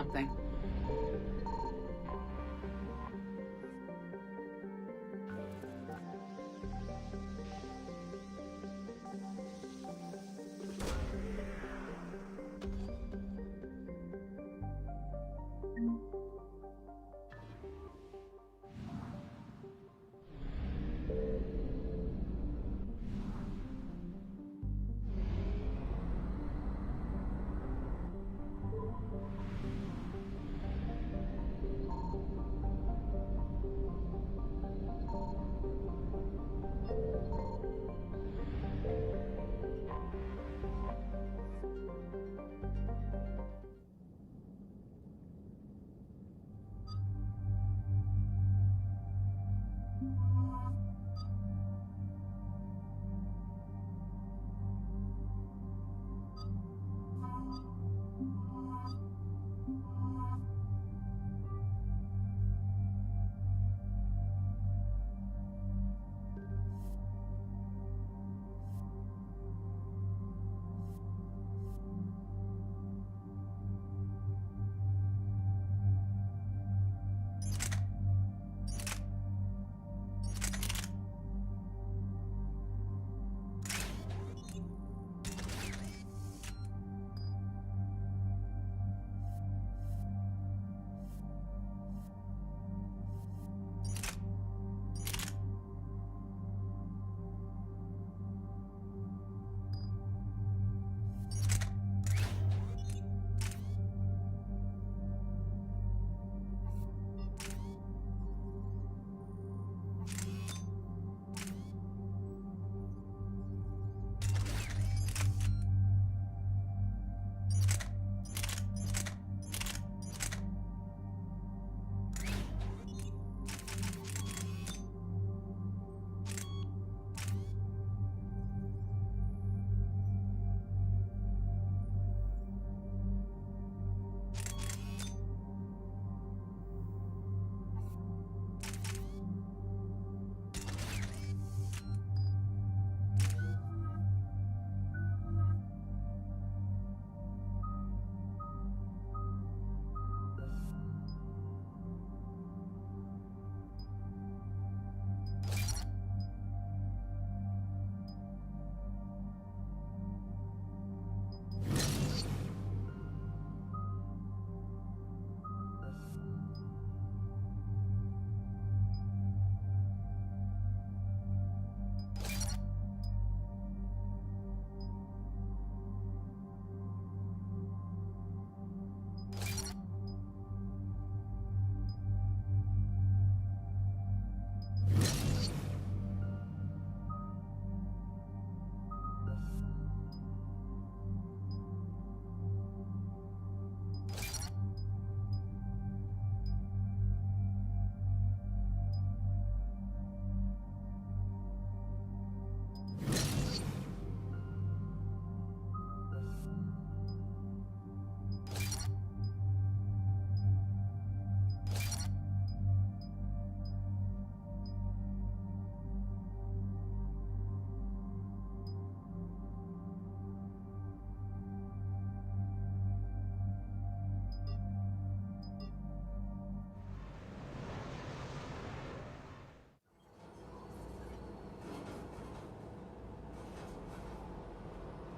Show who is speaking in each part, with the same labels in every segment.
Speaker 1: something.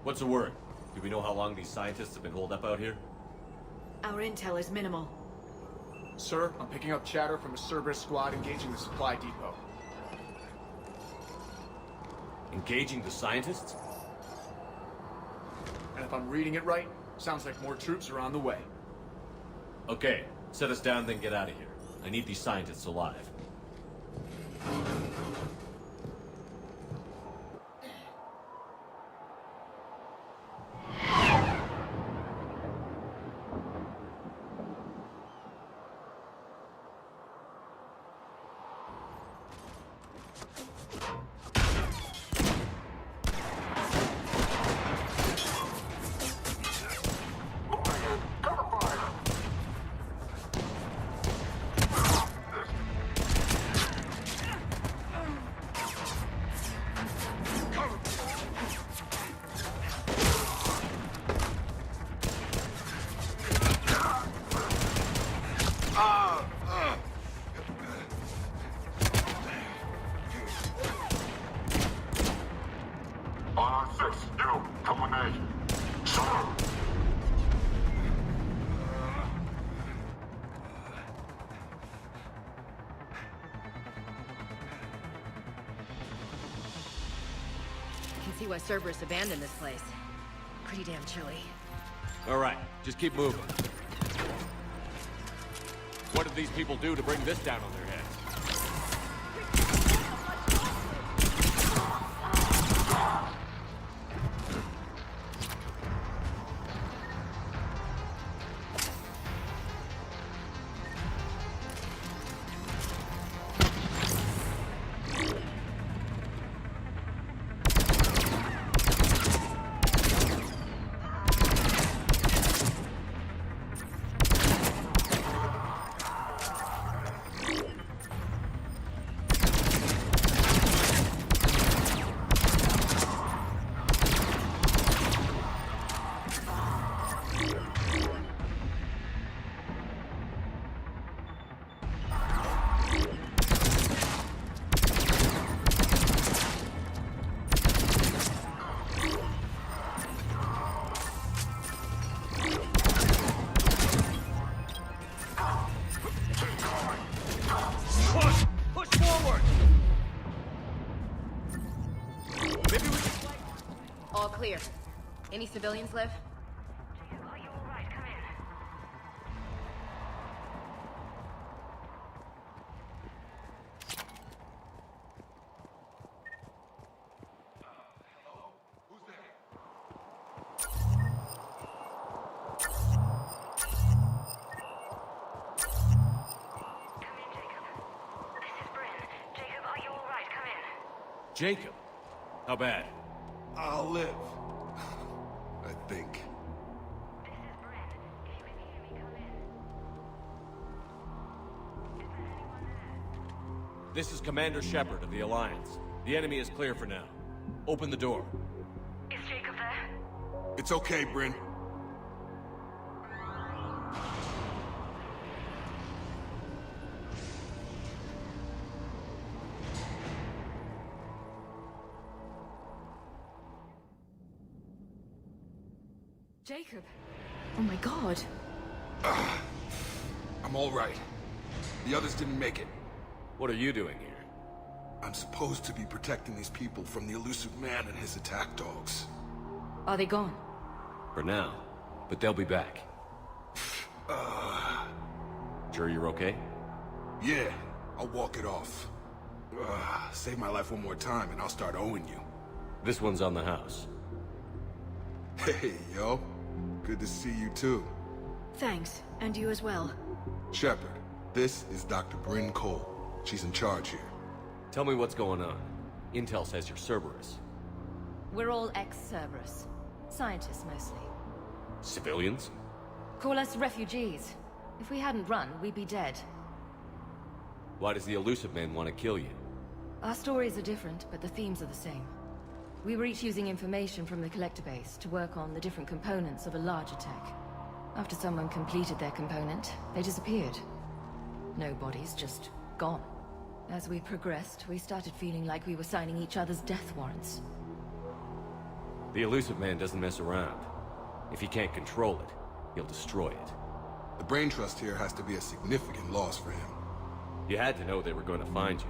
Speaker 2: What's the word? Do we know how long these scientists have been holed up out here?
Speaker 1: Our intel is minimal.
Speaker 3: Sir, I'm picking up chatter from a Cerberus squad engaging the supply depot.
Speaker 2: Engaging the scientists?
Speaker 3: And if I'm reading it right, sounds like more troops are on the way.
Speaker 2: Okay, set us down, then get out of here. I need these scientists alive.
Speaker 4: 5-6, you, come with me. Sir!
Speaker 1: I can see why Cerberus abandoned this place. Pretty damn chilly.
Speaker 2: All right, just keep moving. What did these people do to bring this down on their heads?
Speaker 1: All clear. Any civilians live?
Speaker 5: Are you all right? Come in.
Speaker 4: Hello? Who's there?
Speaker 5: Come in, Jacob. This is Bryn. Jacob, are you all right? Come in.
Speaker 2: Jacob? How bad?
Speaker 4: I'll live. I think.
Speaker 5: This is Bryn. If you can hear me, come in. Is there anyone there?
Speaker 2: This is Commander Shepard of the Alliance. The enemy is clear for now. Open the door.
Speaker 5: Is Jacob there?
Speaker 4: It's okay, Bryn.
Speaker 1: Jacob! Oh my god.
Speaker 4: I'm all right. The others didn't make it.
Speaker 2: What are you doing here?
Speaker 4: I'm supposed to be protecting these people from the elusive man and his attack dogs.
Speaker 1: Are they gone?
Speaker 2: For now. But they'll be back. Sure you're okay?
Speaker 4: Yeah, I'll walk it off. Save my life one more time and I'll start owing you.
Speaker 2: This one's on the house.
Speaker 4: Hey, yo. Good to see you too.
Speaker 1: Thanks, and you as well.
Speaker 4: Shepard, this is Dr. Bryn Cole. She's in charge here.
Speaker 2: Tell me what's going on. Intel says you're Cerberus.
Speaker 1: We're all ex-Cerberus. Scientists, mostly.
Speaker 2: Civilians?
Speaker 1: Call us refugees. If we hadn't run, we'd be dead.
Speaker 2: Why does the elusive man want to kill you?
Speaker 1: Our stories are different, but the themes are the same. We were each using information from the collector base to work on the different components of a larger tech. After someone completed their component, they disappeared. No bodies, just gone. As we progressed, we started feeling like we were signing each other's death warrants.
Speaker 2: The elusive man doesn't mess around. If he can't control it, he'll destroy it.
Speaker 4: The brain trust here has to be a significant loss for him.
Speaker 2: You had to know they were going to find you.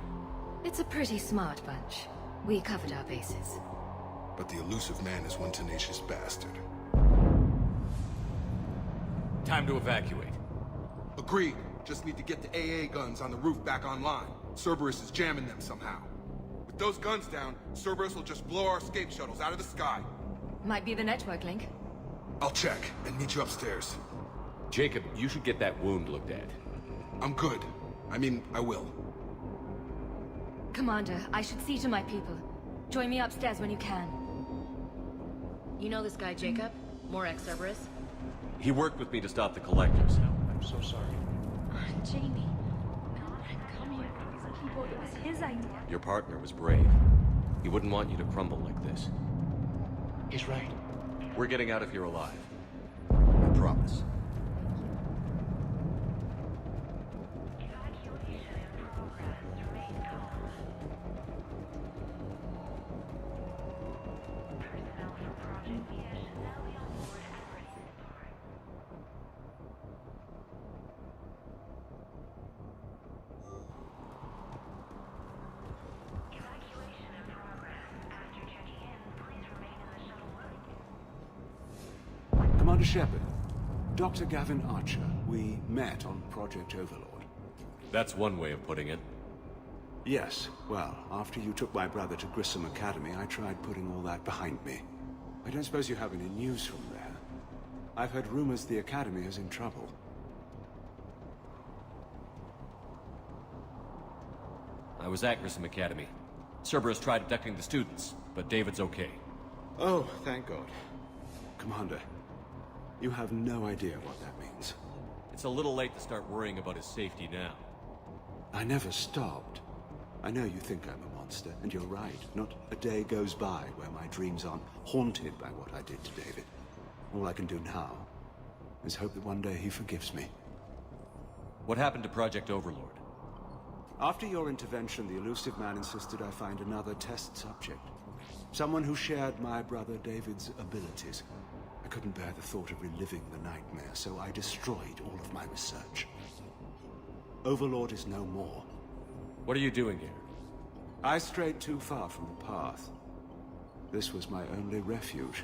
Speaker 1: It's a pretty smart bunch. We covered our bases.
Speaker 4: But the elusive man is one tenacious bastard.
Speaker 2: Time to evacuate.
Speaker 4: Agreed. Just need to get the AA guns on the roof back online. Cerberus is jamming them somehow. With those guns down, Cerberus will just blow our escape shuttles out of the sky.
Speaker 1: Might be the network link.
Speaker 4: I'll check and meet you upstairs.
Speaker 2: Jacob, you should get that wound looked at.
Speaker 4: I'm good. I mean, I will.
Speaker 1: Commander, I should see to my people. Join me upstairs when you can. You know this guy, Jacob? More ex-Cerberus?
Speaker 2: He worked with me to stop the collectors.
Speaker 3: I'm so sorry.
Speaker 6: Jamie. God, come here. These people, it was his idea.
Speaker 2: Your partner was brave. He wouldn't want you to crumble like this.
Speaker 3: He's right.
Speaker 2: We're getting out of here alive. I promise.
Speaker 5: Evacuation in progress. Remain calm.
Speaker 7: Commander Shepard, Dr. Gavin Archer, we met on Project Overlord.
Speaker 2: That's one way of putting it.
Speaker 7: Yes, well, after you took my brother to Grissom Academy, I tried putting all that behind me. I don't suppose you have any news from there. I've heard rumors the Academy is in trouble.
Speaker 2: I was at Grissom Academy. Cerberus tried abducting the students, but David's okay.
Speaker 7: Oh, thank God. Commander, you have no idea what that means.
Speaker 2: It's a little late to start worrying about his safety now.
Speaker 7: I never stopped. I know you think I'm a monster, and you're right. Not a day goes by where my dreams aren't haunted by what I did to David. All I can do now is hope that one day he forgives me.
Speaker 2: What happened to Project Overlord?
Speaker 7: After your intervention, the elusive man insisted I find another test subject. Someone who shared my brother David's abilities. I couldn't bear the thought of reliving the nightmare, so I destroyed all of my research. Overlord is no more.
Speaker 2: What are you doing here?
Speaker 7: I strayed too far from the path. This was my only refuge.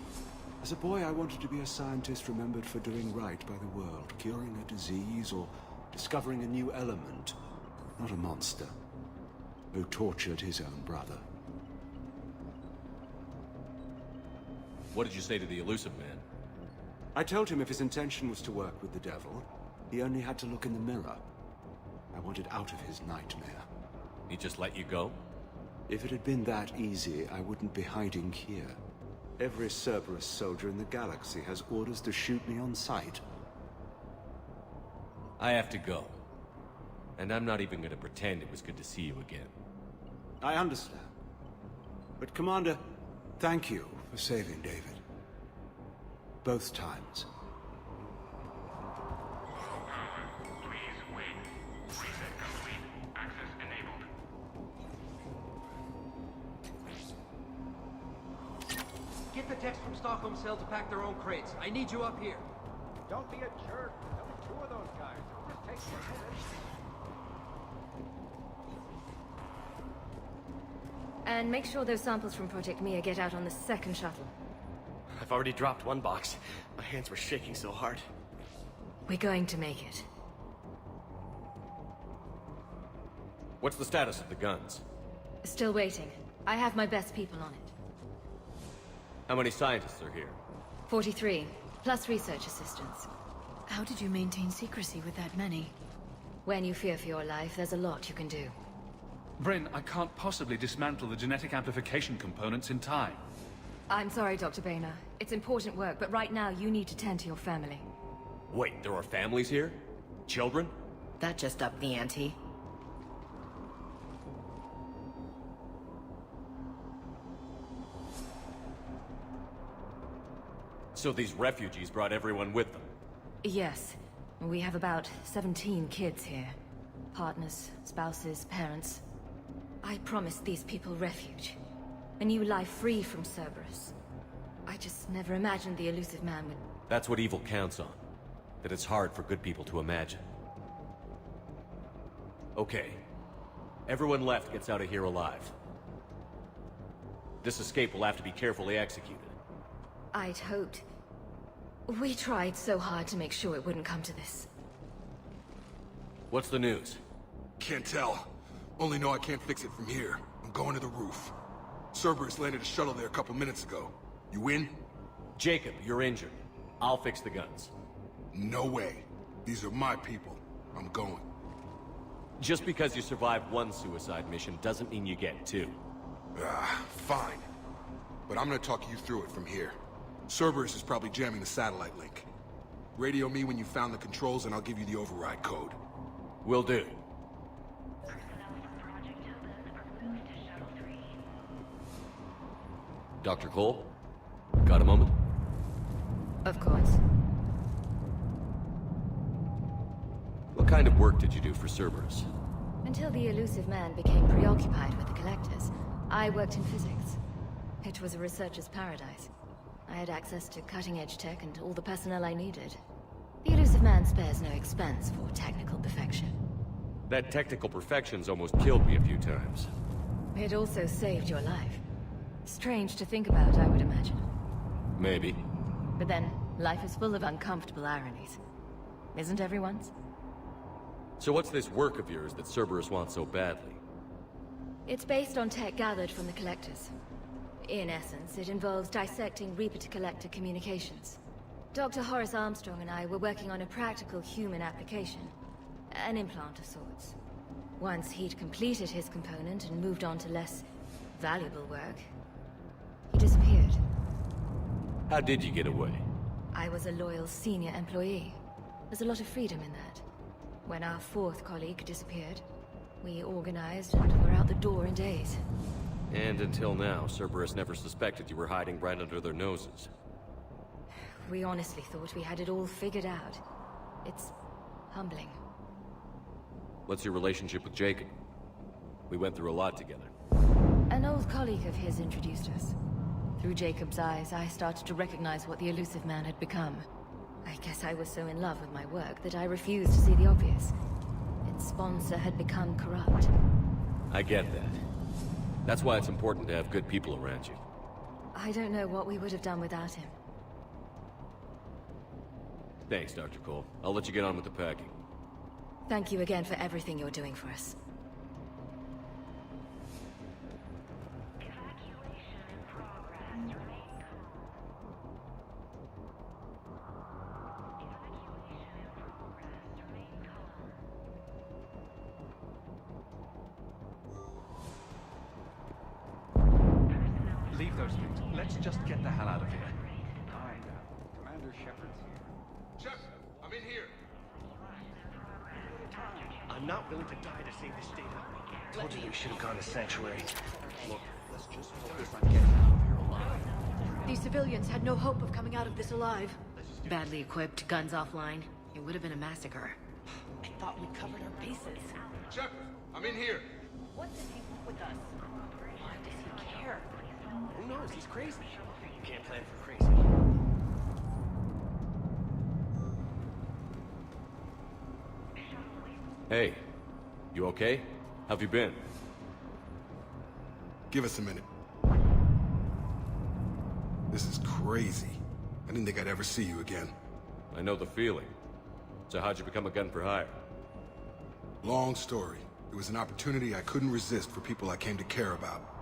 Speaker 7: As a boy, I wanted to be a scientist remembered for doing right by the world, curing a disease or discovering a new element. Not a monster who tortured his own brother.
Speaker 2: What did you say to the elusive man?
Speaker 7: I told him if his intention was to work with the devil, he only had to look in the mirror. I wanted out of his nightmare.
Speaker 2: He just let you go?
Speaker 7: If it had been that easy, I wouldn't be hiding here. Every Cerberus soldier in the galaxy has orders to shoot me on sight.
Speaker 2: I have to go. And I'm not even gonna pretend it was good to see you again.
Speaker 7: I understand. But Commander, thank you for saving David. Both times.
Speaker 8: Please wait. Reset complete. Access enabled.
Speaker 9: Get the text from Stockholm Cell to pack their own crates. I need you up here.
Speaker 10: Don't be a jerk. There's only two of those guys. It'll just take you a minute.
Speaker 1: And make sure those samples from Project Mia get out on the second shuttle.
Speaker 11: I've already dropped one box. My hands were shaking so hard.
Speaker 1: We're going to make it.
Speaker 2: What's the status of the guns?
Speaker 1: Still waiting. I have my best people on it.
Speaker 2: How many scientists are here?
Speaker 1: 43, plus research assistants.
Speaker 6: How did you maintain secrecy with that many?
Speaker 1: When you fear for your life, there's a lot you can do.
Speaker 12: Bryn, I can't possibly dismantle the genetic amplification components in time.
Speaker 1: I'm sorry, Dr. Boehner. It's important work, but right now you need to tend to your family.
Speaker 2: Wait, there are families here? Children?
Speaker 13: That just upped the ante.
Speaker 2: So these refugees brought everyone with them?
Speaker 1: Yes. We have about 17 kids here. Partners, spouses, parents. I promised these people refuge. A new life free from Cerberus. I just never imagined the elusive man would...
Speaker 2: That's what evil counts on. That it's hard for good people to imagine. Okay. Everyone left gets out of here alive. This escape will have to be carefully executed.
Speaker 1: I'd hoped. We tried so hard to make sure it wouldn't come to this.
Speaker 2: What's the news?
Speaker 4: Can't tell. Only know I can't fix it from here. I'm going to the roof. Cerberus landed a shuttle there a couple minutes ago. You in?
Speaker 2: Jacob, you're injured. I'll fix the guns.
Speaker 4: No way. These are my people. I'm going.
Speaker 2: Just because you survived one suicide mission doesn't mean you get two.
Speaker 4: Fine. But I'm gonna talk you through it from here. Cerberus is probably jamming the satellite link. Radio me when you found the controls and I'll give you the override code.
Speaker 2: Will do. Dr. Cole? Got a moment?
Speaker 1: Of course.
Speaker 2: What kind of work did you do for Cerberus?
Speaker 1: Until the elusive man became preoccupied with the Collectors, I worked in physics. It was a researcher's paradise. I had access to cutting-edge tech and all the personnel I needed. The elusive man spares no expense for technical perfection.
Speaker 2: That technical perfection's almost killed me a few times.
Speaker 1: It also saved your life. Strange to think about, I would imagine.
Speaker 2: Maybe.
Speaker 1: But then, Life is full of uncomfortable ironies. Isn't everyone's?
Speaker 2: So what's this work of yours that Cerberus wants so badly?
Speaker 1: It's based on tech gathered from the Collectors. In essence, it involves dissecting Reaper-to-Collector communications. Dr. Horace Armstrong and I were working on a practical human application. An implant of sorts. Once he'd completed his component and moved on to less valuable work, he disappeared.
Speaker 2: How did you get away?
Speaker 1: I was a loyal senior employee. There's a lot of freedom in that. When our fourth colleague disappeared, we organized and were out the door in days.
Speaker 2: And until now, Cerberus never suspected you were hiding right under their noses.
Speaker 1: We honestly thought we had it all figured out. It's humbling.
Speaker 2: What's your relationship with Jacob? We went through a lot together.
Speaker 1: An old colleague of his introduced us. Through Jacob's eyes, I started to recognize what the elusive man had become. I guess I was so in love with my work that I refused to see the obvious. Its sponsor had become corrupt.
Speaker 2: I get that. That's why it's important to have good people around you.
Speaker 1: I don't know what we would have done without him.
Speaker 2: Thanks, Dr. Cole. I'll let you get on with the packing.
Speaker 1: Thank you again for everything you're doing for us.
Speaker 12: Leave those things. Let's just get the hell out of here.
Speaker 10: Find out. Commander Shepard's here.
Speaker 4: Shepard, I'm in here.
Speaker 11: I'm not willing to die to save this data. Told you we should have gone to Sanctuary.
Speaker 10: Look, let's just focus on getting out of here alive.
Speaker 6: These civilians had no hope of coming out of this alive.
Speaker 13: Badly equipped, guns offline. It would have been a massacre.
Speaker 6: I thought we covered our bases.
Speaker 4: Shepard, I'm in here.
Speaker 6: What does he want with us? Why does he care?
Speaker 11: Who knows? He's crazy. You can't plan for crazy.
Speaker 2: Hey, you okay? How've you been?
Speaker 4: Give us a minute. This is crazy. I didn't think I'd ever see you again.
Speaker 2: I know the feeling. So how'd you become a gun for hire?
Speaker 4: Long story. It was an opportunity I couldn't resist for people I came to care about.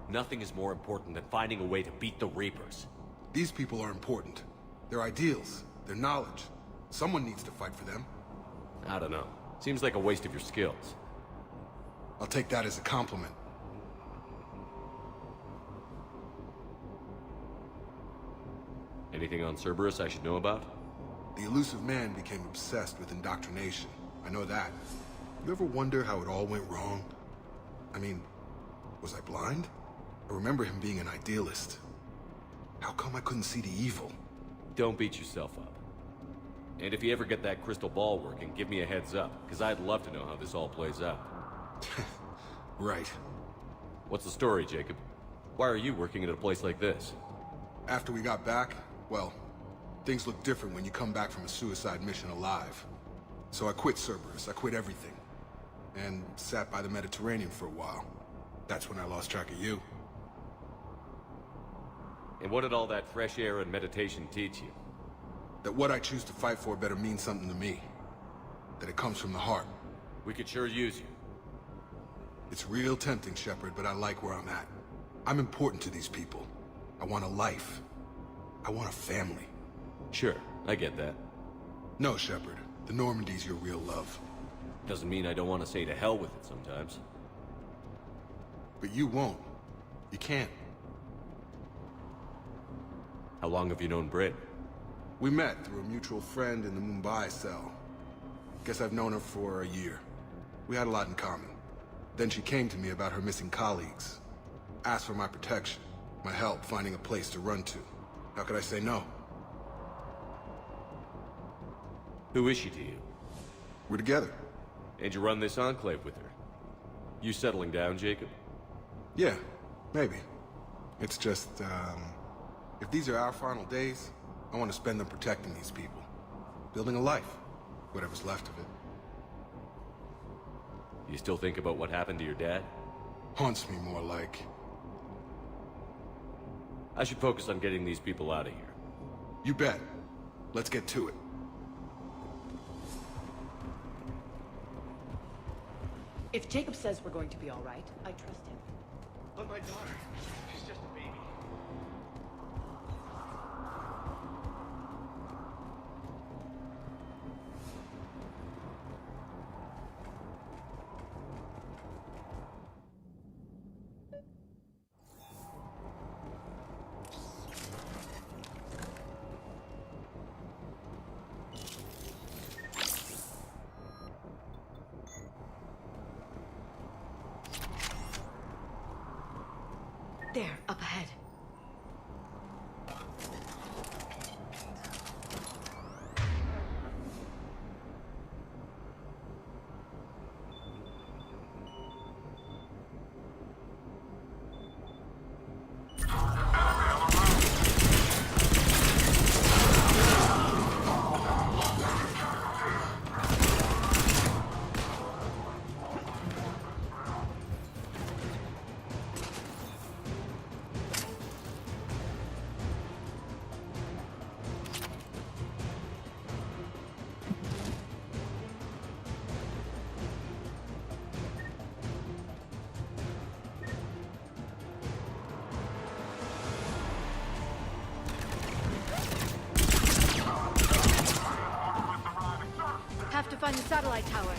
Speaker 2: Nothing is more important than finding a way to beat the Reapers.
Speaker 4: These people are important. Their ideals, their knowledge. Someone needs to fight for them.
Speaker 2: I don't know. Seems like a waste of your skills.
Speaker 4: I'll take that as a compliment.
Speaker 2: Anything on Cerberus I should know about?
Speaker 4: The elusive man became obsessed with indoctrination. I know that. You ever wonder how it all went wrong? I mean, was I blind? I remember him being an idealist. How come I couldn't see the evil?
Speaker 2: Don't beat yourself up. And if you ever get that crystal ball working, give me a heads up, because I'd love to know how this all plays out.
Speaker 4: Right.
Speaker 2: What's the story, Jacob? Why are you working at a place like this?
Speaker 4: After we got back, well, things look different when you come back from a suicide mission alive. So I quit Cerberus, I quit everything. And sat by the Mediterranean for a while. That's when I lost track of you.
Speaker 2: And what did all that fresh air and meditation teach you?
Speaker 4: That what I choose to fight for better mean something to me. That it comes from the heart.
Speaker 2: We could sure use you.
Speaker 4: It's real tempting, Shepard, but I like where I'm at. I'm important to these people. I want a life. I want a family.
Speaker 2: Sure, I get that.
Speaker 4: No, Shepard. The Normandy's your real love.
Speaker 2: Doesn't mean I don't want to say to hell with it sometimes.
Speaker 4: But you won't. You can't.
Speaker 2: How long have you known Britt?
Speaker 4: We met through a mutual friend in the Mumbai cell. Guess I've known her for a year. We had a lot in common. Then she came to me about her missing colleagues. Asked for my protection, my help finding a place to run to. How could I say no?
Speaker 2: Who is she to you?
Speaker 4: We're together.
Speaker 2: And you run this enclave with her? You settling down, Jacob?
Speaker 4: Yeah, maybe. It's just, if these are our final days, I want to spend them protecting these people. Building a life. Whatever's left of it.
Speaker 2: You still think about what happened to your dad?
Speaker 4: Haunts me more like.
Speaker 2: I should focus on getting these people out of here.
Speaker 4: You bet. Let's get to it.
Speaker 14: If Jacob says we're going to be all right, I trust him.
Speaker 11: But my daughter, she's just a baby.
Speaker 13: There, up ahead. Have to find the satellite tower.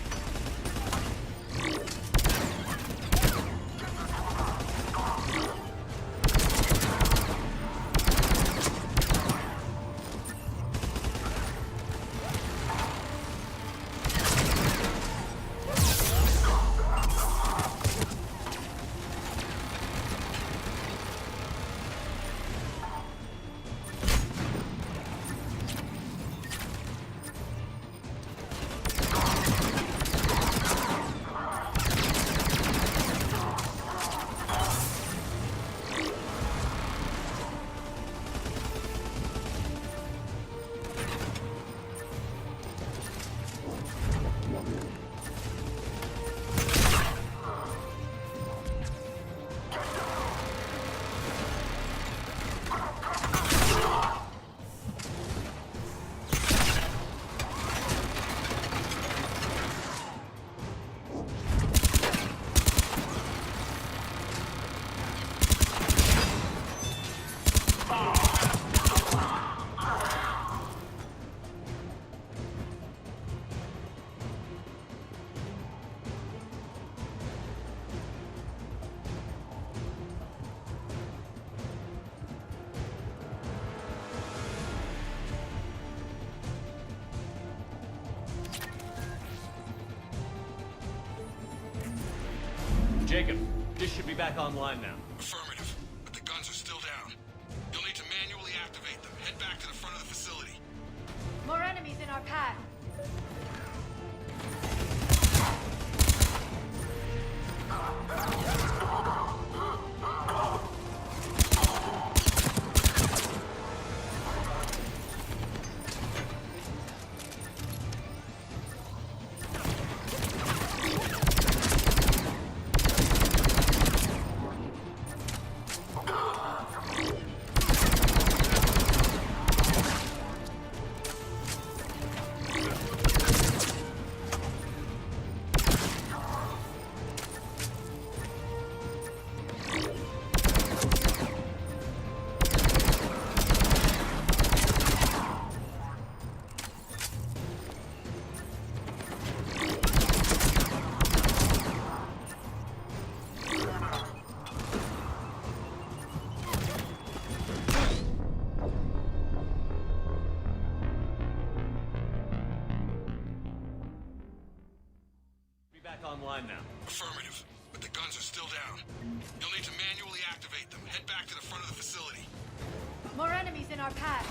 Speaker 2: Jacob, this should be back online now.
Speaker 4: Affirmative, but the guns are still down. You'll need to manually activate them. Head back to the front of the facility.
Speaker 6: More enemies in our path.
Speaker 2: Online now.
Speaker 4: Affirmative, but the guns are still down. You'll need to manually activate them. Head back to the front of the facility.
Speaker 6: More enemies in our path.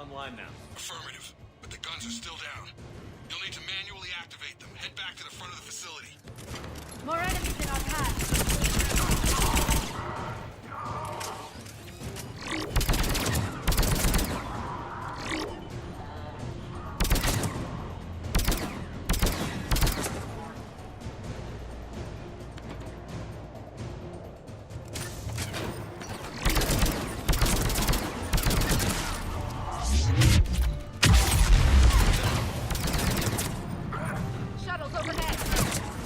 Speaker 2: online now.
Speaker 4: Affirmative, but the guns are still down. You'll need to manually activate them. Head back to the front of the facility.
Speaker 6: More enemies in our path. Shuttles overhead.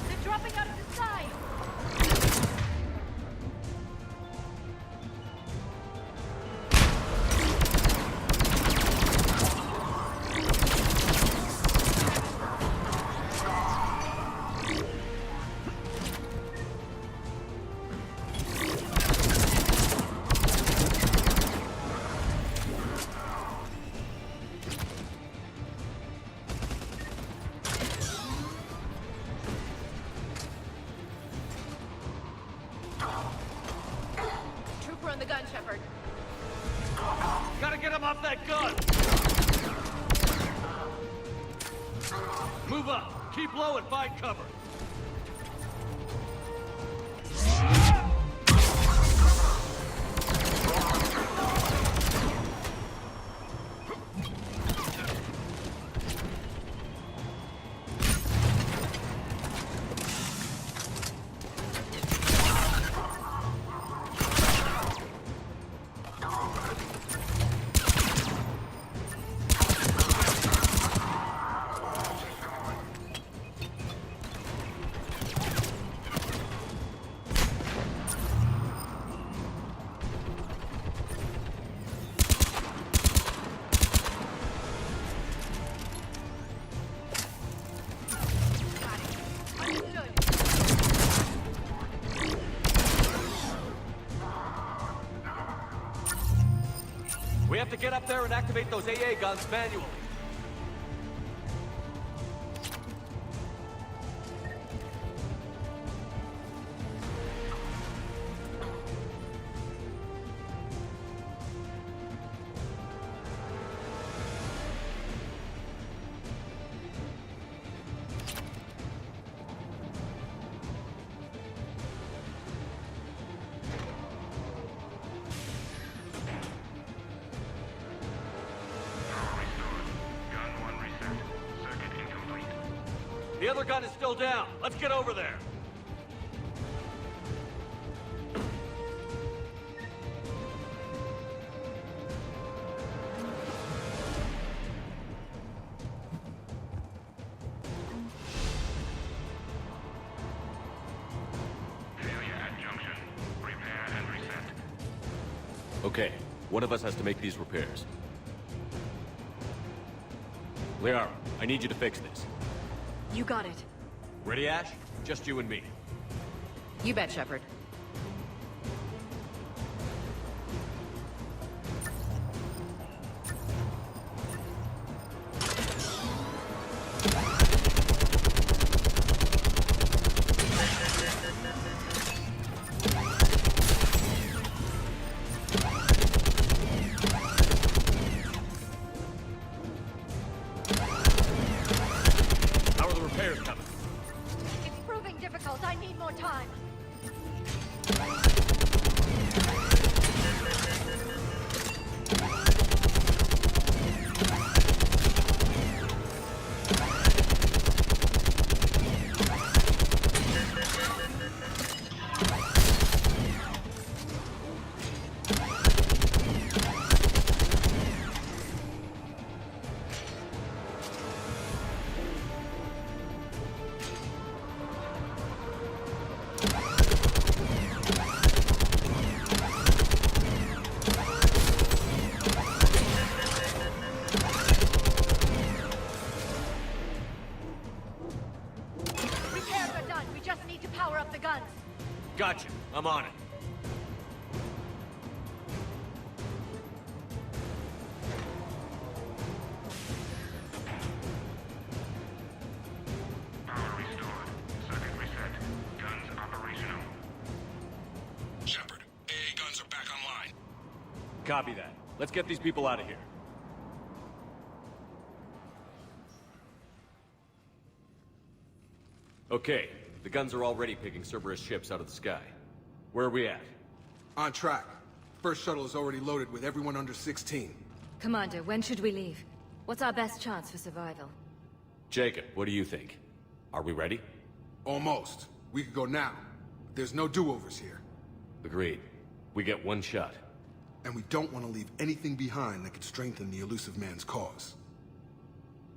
Speaker 6: They're dropping out of the sky. Trooper on the gun, Shepard.
Speaker 9: Gotta get him off that gun! Move up! Keep low and find cover!
Speaker 6: Understood.
Speaker 2: We have to get up there and activate those AA guns manually.
Speaker 8: Gun 1 reset. Circuit incomplete.
Speaker 2: The other gun is still down. Let's get over there.
Speaker 8: Failure at junction. Repair and reset.
Speaker 2: Okay, one of us has to make these repairs. Liara, I need you to fix this.
Speaker 13: You got it.
Speaker 2: Ready, Ash? Just you and me.
Speaker 13: You bet, Shepard.
Speaker 2: How are the repairs coming?
Speaker 6: It's proving difficult. I need more time. Repairs are done. We just need to power up the guns.
Speaker 2: Gotcha. I'm on it.
Speaker 8: Power restored. Circuit reset. Guns operational.
Speaker 4: Shepard, AA guns are back online.
Speaker 2: Copy that. Let's get these people out of here. Okay, the guns are already picking Cerberus ships out of the sky. Where are we at?
Speaker 4: On track. First shuttle is already loaded with everyone under 16.
Speaker 1: Commander, when should we leave? What's our best chance for survival?
Speaker 2: Jacob, what do you think? Are we ready?
Speaker 4: Almost. We could go now. There's no do-overs here.
Speaker 2: Agreed. We get one shot.
Speaker 4: And we don't want to leave anything behind that could strengthen the elusive man's cause.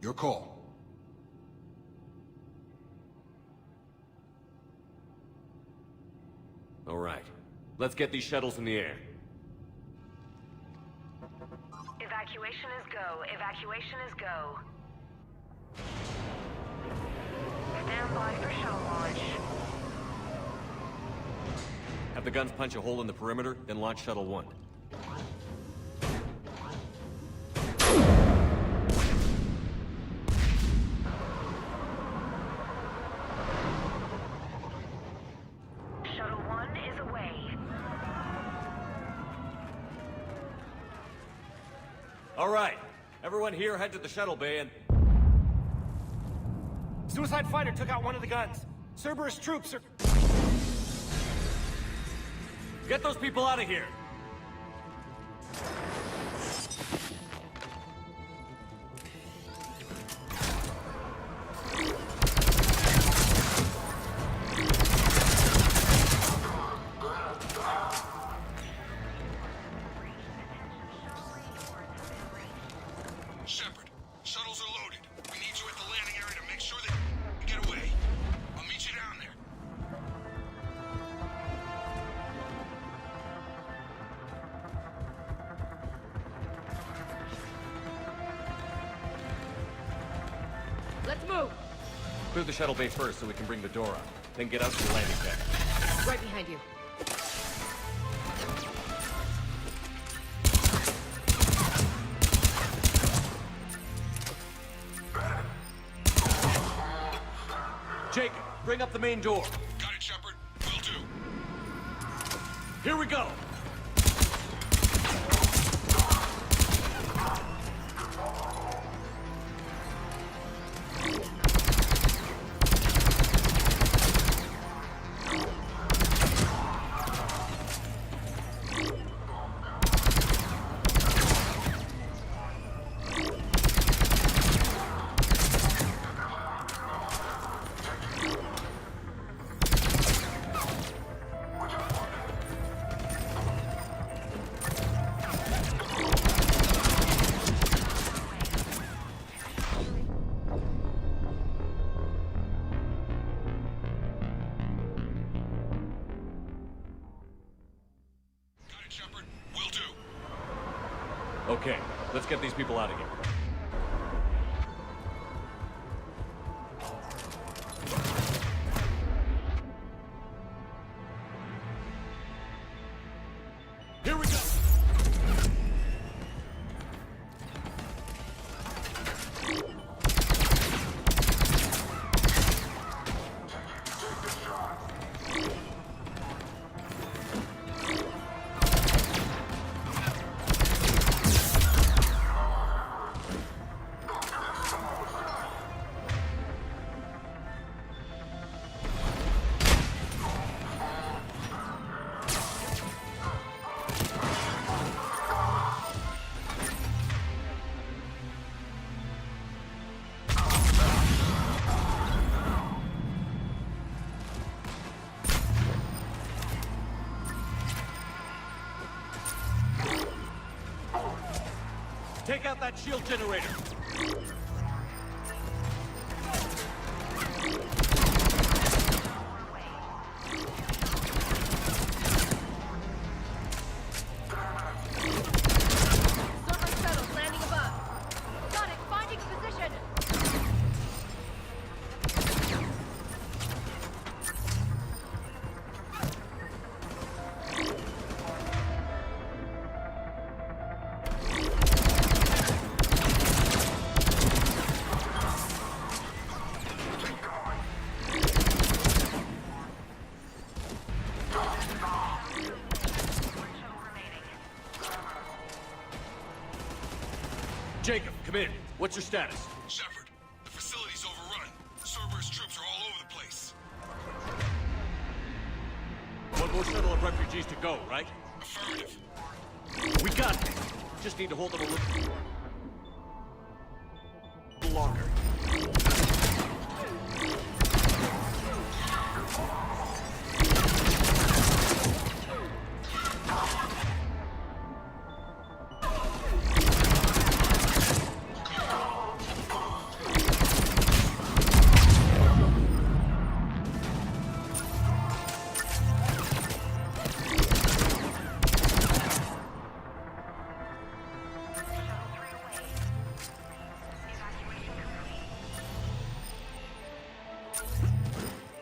Speaker 4: Your call.
Speaker 2: All right. Let's get these shuttles in the air.
Speaker 5: Evacuation is go. Evacuation is go. Stand by for shuttle launch.
Speaker 2: Have the guns punch a hole in the perimeter, then launch Shuttle 1.
Speaker 5: Shuttle 1 is away.
Speaker 2: All right. Everyone here head to the shuttle bay and...
Speaker 11: Suicide fighter took out one of the guns. Cerberus troops are...
Speaker 2: Get those people out of here!
Speaker 4: Shepard, shuttles are loaded. We need you at the landing area to make sure that you get away. I'll meet you down there.
Speaker 6: Let's move!
Speaker 2: Clear the shuttle bay first so we can bring the door up. Then get out to the landing deck.
Speaker 13: Right behind you.
Speaker 2: Jacob, bring up the main door.
Speaker 4: Got it, Shepard. Will do.
Speaker 2: Here we go!
Speaker 4: Shepard, will do.
Speaker 2: Okay, let's get these people out of here. Here we go! Take out that shield generator!
Speaker 6: Cerberus shuttles landing above. Got it, finding position.
Speaker 2: Jacob, come in. What's your status?
Speaker 4: Shepard, the facility's overrun. Cerberus troops are all over the place.
Speaker 2: shuttle of refugees to go, right?
Speaker 4: Affirmative.
Speaker 2: We got this. Just need to hold them a little longer.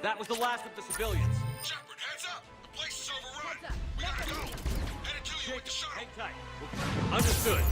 Speaker 2: That was the last of the civilians.
Speaker 4: Shepard, heads up! The place is overrun! We gotta go! Headed to you with the shuttle!
Speaker 2: Hang tight. Understood.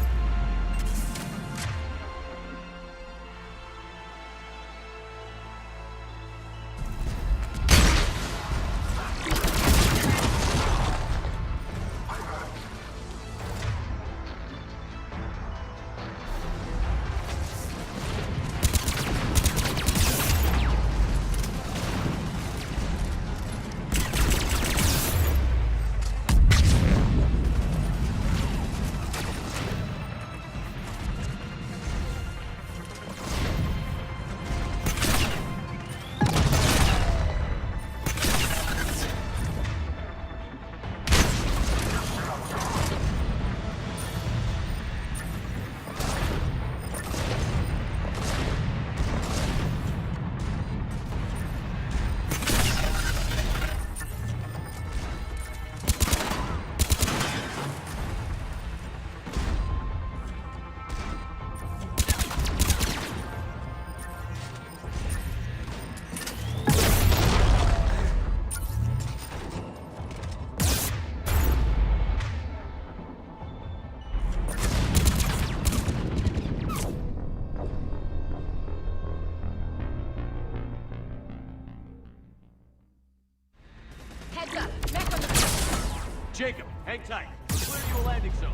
Speaker 2: Jacob, hang tight. We'll clear you a landing zone.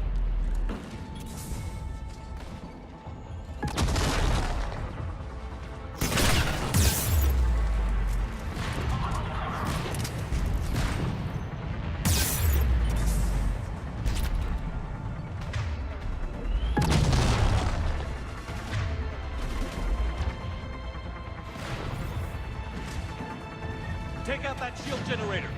Speaker 2: Take out that shield generator.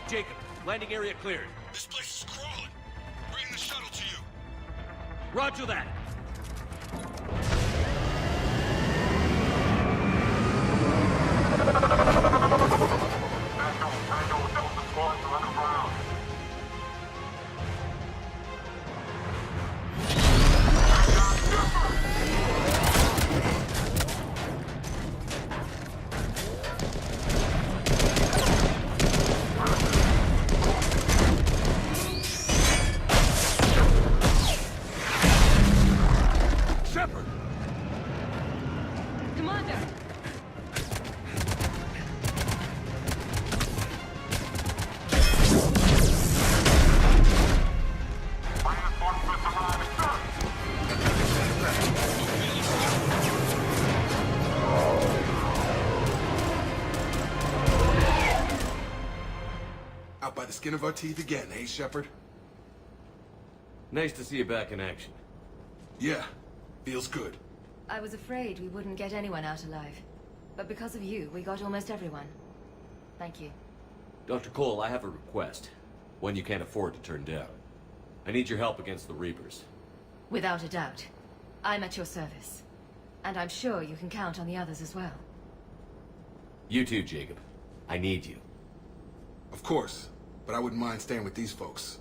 Speaker 2: Jacob, landing area cleared.
Speaker 4: This place is crawling. Bring the shuttle to you.
Speaker 2: Roger that.
Speaker 4: Out by the skin of our teeth again, eh, Shepard?
Speaker 2: Nice to see you back in action.
Speaker 4: Yeah, feels good.
Speaker 1: I was afraid we wouldn't get anyone out alive. But because of you, we got almost everyone. Thank you.
Speaker 2: Dr. Cole, I have a request. One you can't afford to turn down. I need your help against the Reapers.
Speaker 1: Without a doubt. I'm at your service. And I'm sure you can count on the others as well.
Speaker 2: You too, Jacob. I need you.
Speaker 4: Of course, but I wouldn't mind staying with these folks.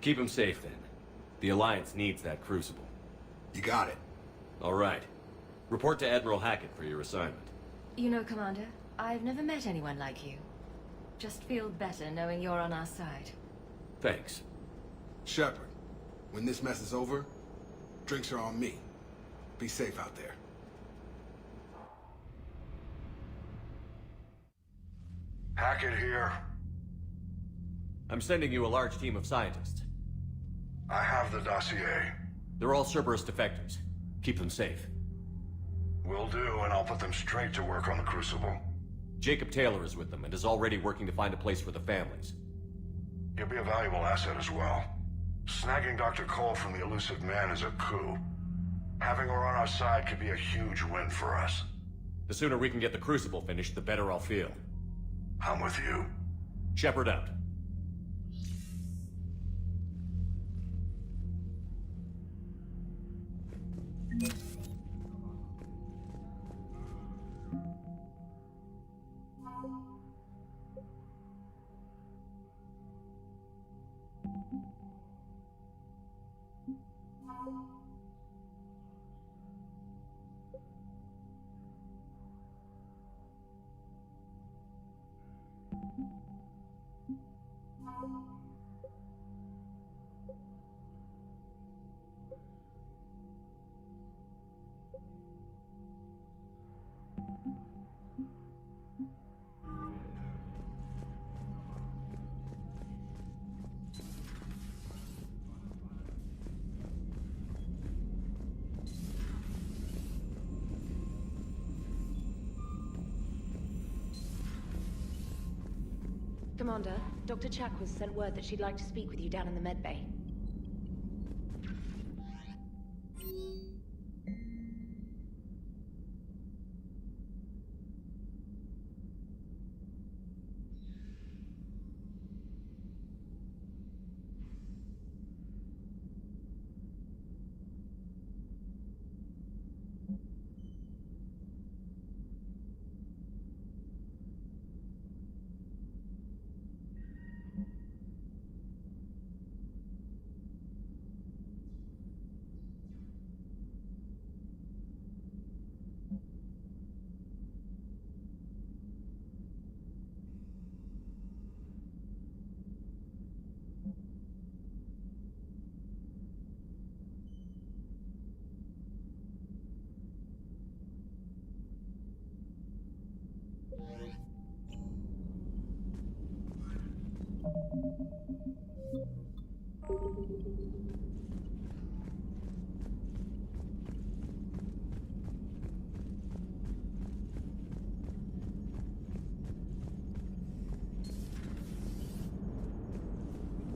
Speaker 2: Keep him safe, then. The Alliance needs that crucible.
Speaker 4: You got it.
Speaker 2: All right. Report to Admiral Hackett for your assignment.
Speaker 1: You know, Commander, I've never met anyone like you. Just feel better knowing you're on our side.
Speaker 2: Thanks.
Speaker 4: Shepard, when this mess is over, drinks are on me. Be safe out there.
Speaker 15: Hackett here.
Speaker 2: I'm sending you a large team of scientists.
Speaker 15: I have the dossier.
Speaker 2: They're all Cerberus defectors. Keep them safe.
Speaker 15: Will do, and I'll put them straight to work on the Crucible.
Speaker 2: Jacob Taylor is with them and is already working to find a place for the families.
Speaker 15: He'll be a valuable asset as well. Snagging Dr. Cole from the elusive man is a coup. Having her on our side could be a huge win for us.
Speaker 2: The sooner we can get the Crucible finished, the better I'll feel.
Speaker 15: I'm with you.
Speaker 2: Shepard out.
Speaker 14: Commander, Dr. Chakwas sent word that she'd like to speak with you down in the med bay.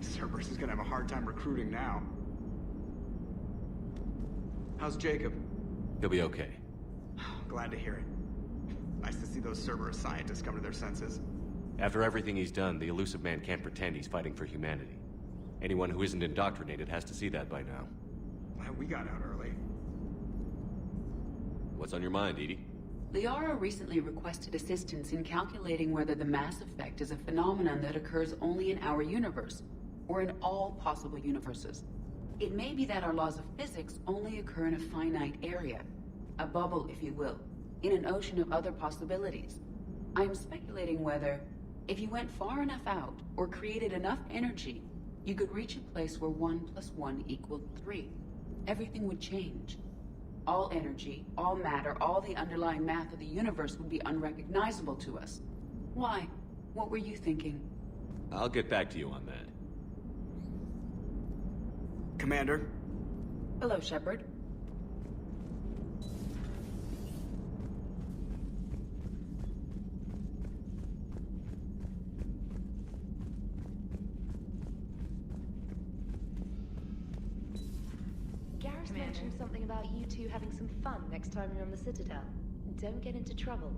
Speaker 3: Cerberus is gonna have a hard time recruiting now. How's Jacob?
Speaker 2: He'll be okay.
Speaker 3: Glad to hear it. Nice to see those Cerberus scientists come to their senses.
Speaker 2: After everything he's done, the elusive man can't pretend he's fighting for humanity. Anyone who isn't indoctrinated has to see that by now.
Speaker 3: We got out early.
Speaker 2: What's on your mind, Edie?
Speaker 16: Liara recently requested assistance in calculating whether the mass effect is a phenomenon that occurs only in our universe, or in all possible universes. It may be that our laws of physics only occur in a finite area, a bubble, if you will, in an ocean of other possibilities. I am speculating whether, if you went far enough out, or created enough energy, you could reach a place where 1 + 1 = 3. Everything would change. All energy, all matter, all the underlying math of the universe would be unrecognizable to us. Why? What were you thinking?
Speaker 2: I'll get back to you on that.
Speaker 3: Commander?
Speaker 16: Hello, Shepard.
Speaker 14: Garrus mentioned something about you two having some fun next time you're on the Citadel. Don't get into trouble.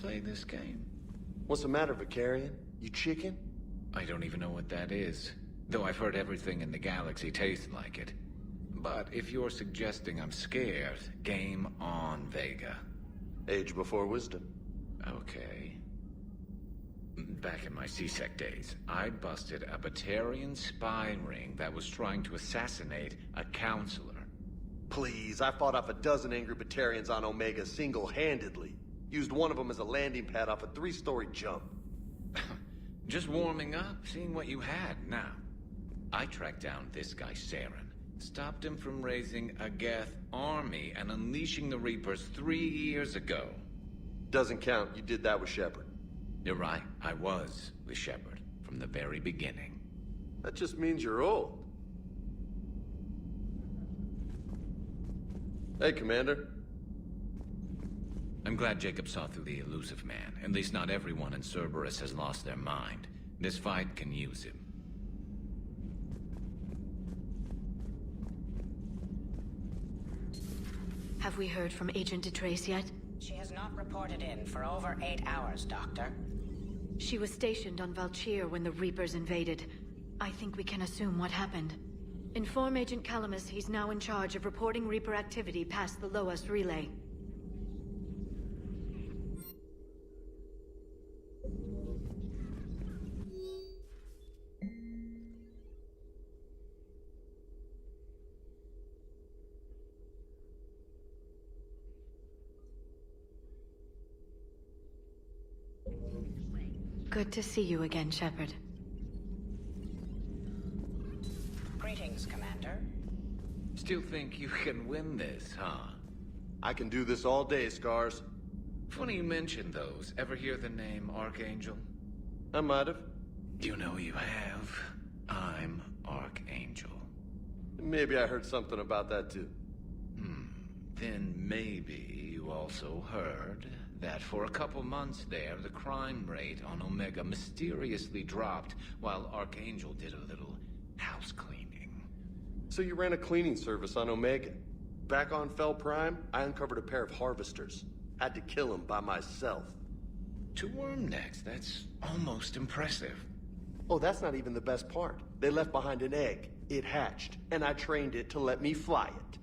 Speaker 17: play this game?
Speaker 18: What's the matter, Vicarian? You chicken?
Speaker 17: I don't even know what that is. Though I've heard everything in the galaxy tastes like it. But if you're suggesting I'm scared, game on, Vega.
Speaker 18: Age before wisdom.
Speaker 17: Okay. Back in my C-Sec days, I busted a Batarian spy ring that was trying to assassinate a counselor.
Speaker 18: Please, I fought off a dozen angry Batarians on Omega single-handedly. Used one of them as a landing pad off a 3-story jump.
Speaker 17: Just warming up, seeing what you had. Now, I tracked down this guy, Saren. Stopped him from raising a Geth army and unleashing the Reapers 3 years ago.
Speaker 18: Doesn't count. You did that with Shepard.
Speaker 17: You're right. I was with Shepard from the very beginning.
Speaker 18: That just means you're old. Hey, Commander.
Speaker 17: I'm glad Jacob saw through the elusive man. At least not everyone in Cerberus has lost their mind. This fight can use him.
Speaker 13: Have we heard from Agent DeTrace yet?
Speaker 19: She has not reported in for over 8 hours, Doctor.
Speaker 13: She was stationed on Valchir when the Reapers invaded. I think we can assume what happened. Inform Agent Calamus he's now in charge of reporting Reaper activity past the Loas relay. Good to see you again, Shepard.
Speaker 19: Greetings, Commander.
Speaker 17: Still think you can win this, huh?
Speaker 18: I can do this all day, Scars.
Speaker 17: Funny you mentioned those. Ever hear the name Archangel?
Speaker 18: I might have.
Speaker 17: You know you have. I'm Archangel.
Speaker 18: Maybe I heard something about that too.
Speaker 17: Then maybe you also heard that for a couple months there, the crime rate on Omega mysteriously dropped while Archangel did a little house cleaning.
Speaker 18: So you ran a cleaning service on Omega. Back on Fel Prime, I uncovered a pair of harvesters. Had to kill them by myself.
Speaker 17: 2 worm necks, that's almost impressive.
Speaker 18: Oh, that's not even the best part. They left behind an egg. It hatched, and I trained it to let me fly it.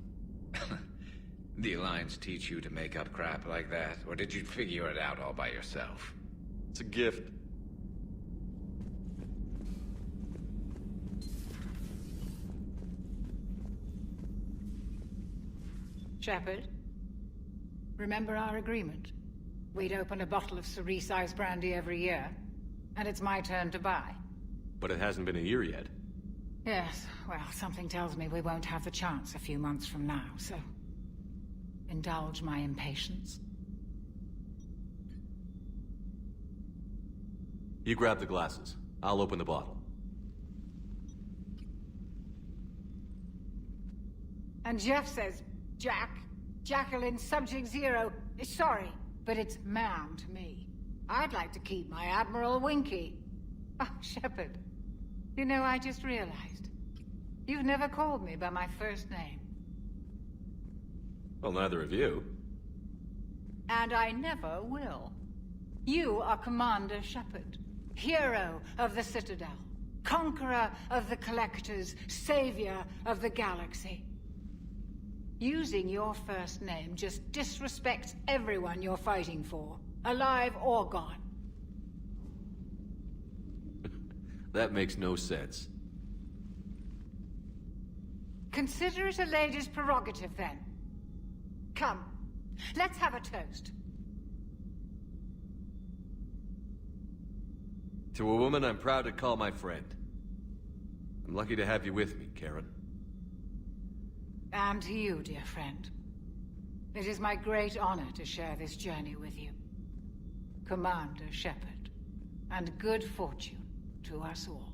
Speaker 17: The Alliance teach you to make up crap like that, or did you figure it out all by yourself?
Speaker 18: It's a gift.
Speaker 20: Shepard, remember our agreement? We'd open a bottle of cerise ice brandy every year, and it's my turn to buy.
Speaker 2: But it hasn't been a year yet.
Speaker 20: Yes, well, something tells me we won't have the chance a few months from now, so... indulge my impatience.
Speaker 2: You grab the glasses. I'll open the bottle.
Speaker 20: And Jeff says, Jacqueline Subject Zero is sorry, but it's ma'am to me. I'd like to keep my Admiral Winky. Oh, Shepard, you know, I just realized. You've never called me by my first name.
Speaker 2: Well, neither of you.
Speaker 20: And I never will. You are Commander Shepard, hero of the Citadel, conqueror of the Collectors, savior of the galaxy. Using your first name just disrespects everyone you're fighting for, alive or gone.
Speaker 2: That makes no sense.
Speaker 20: Consider it a lady's prerogative, then. Come, let's have a toast.
Speaker 2: To a woman I'm proud to call my friend. I'm lucky to have you with me, Karen.
Speaker 20: And to you, dear friend. It is my great honor to share this journey with you. Commander Shepard. And good fortune to us all.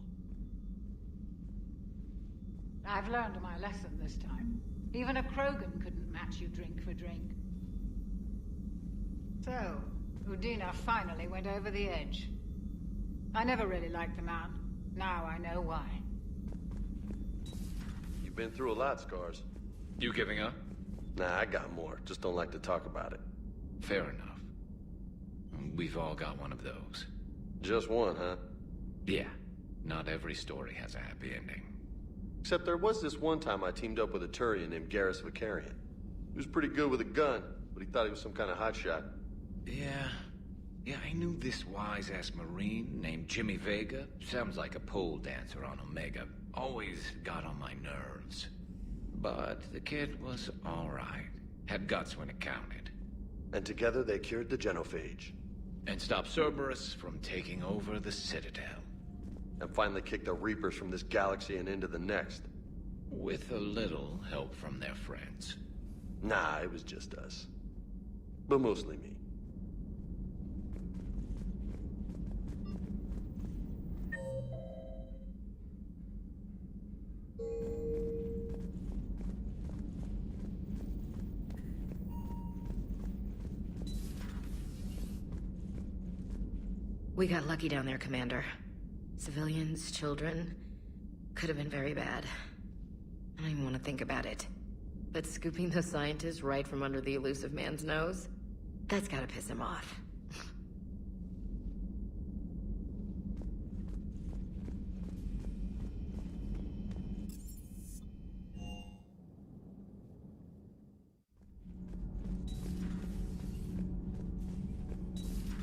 Speaker 20: I've learned my lesson this time. Even a Krogan couldn't match you drink for drink. So, Udina finally went over the edge. I never really liked the man. Now I know why.
Speaker 18: You've been through a lot, Scars.
Speaker 17: You giving up?
Speaker 18: Nah, I got more. Just don't like to talk about it.
Speaker 17: Fair enough. We've all got one of those.
Speaker 18: Just one, huh?
Speaker 17: Yeah. Not every story has a happy ending.
Speaker 18: Except there was this one time I teamed up with a Turian named Garrus Vicarian. He was pretty good with a gun, but he thought he was some kind of hotshot.
Speaker 17: Yeah, I knew this wise-ass Marine named Jimmy Vega. Sounds like a pole dancer on Omega. Always got on my nerves. But the kid was alright. Had guts when it counted.
Speaker 18: And together they cured the genophage.
Speaker 17: And stopped Cerberus from taking over the Citadel.
Speaker 18: And finally kicked the Reapers from this galaxy and into the next.
Speaker 17: With a little help from their friends.
Speaker 18: Nah, it was just us. But mostly me.
Speaker 1: We got lucky down there, Commander. Civilians, children. Could have been very bad. I don't even want to think about it. But scooping those scientists right from under the elusive man's nose? That's gotta piss him off.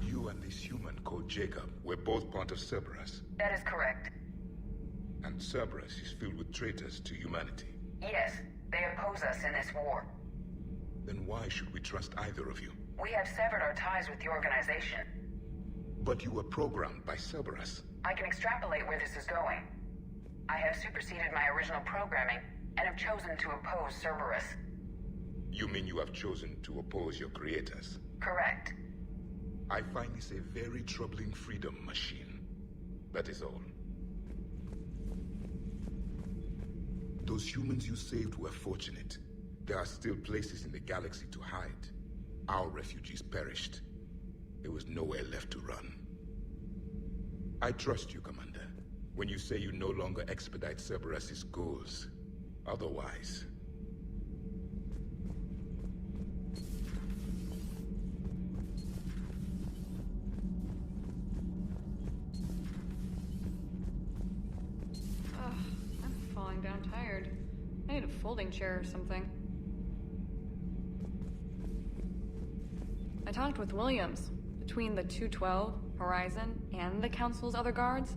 Speaker 21: You and this human called Jacob were both part of Cerberus.
Speaker 19: That is correct.
Speaker 21: And Cerberus is filled with traitors to humanity.
Speaker 19: Yes, they oppose us in this war.
Speaker 21: Then why should we trust either of you?
Speaker 19: We have severed our ties with the organization.
Speaker 21: But you were programmed by Cerberus.
Speaker 19: I can extrapolate where this is going. I have superseded my original programming and have chosen to oppose Cerberus.
Speaker 21: You mean you have chosen to oppose your creators?
Speaker 19: Correct.
Speaker 21: I find this a very troubling freedom machine. That is all. Those humans you saved were fortunate. There are still places in the galaxy to hide. Our refugees perished. There was nowhere left to run. I trust you, Commander, when you say you no longer expedite Cerberus's goals. Otherwise...
Speaker 22: I'm falling down tired. I need a folding chair or something. I talked with Williams. Between the 212, Horizon, and the Council's other guards,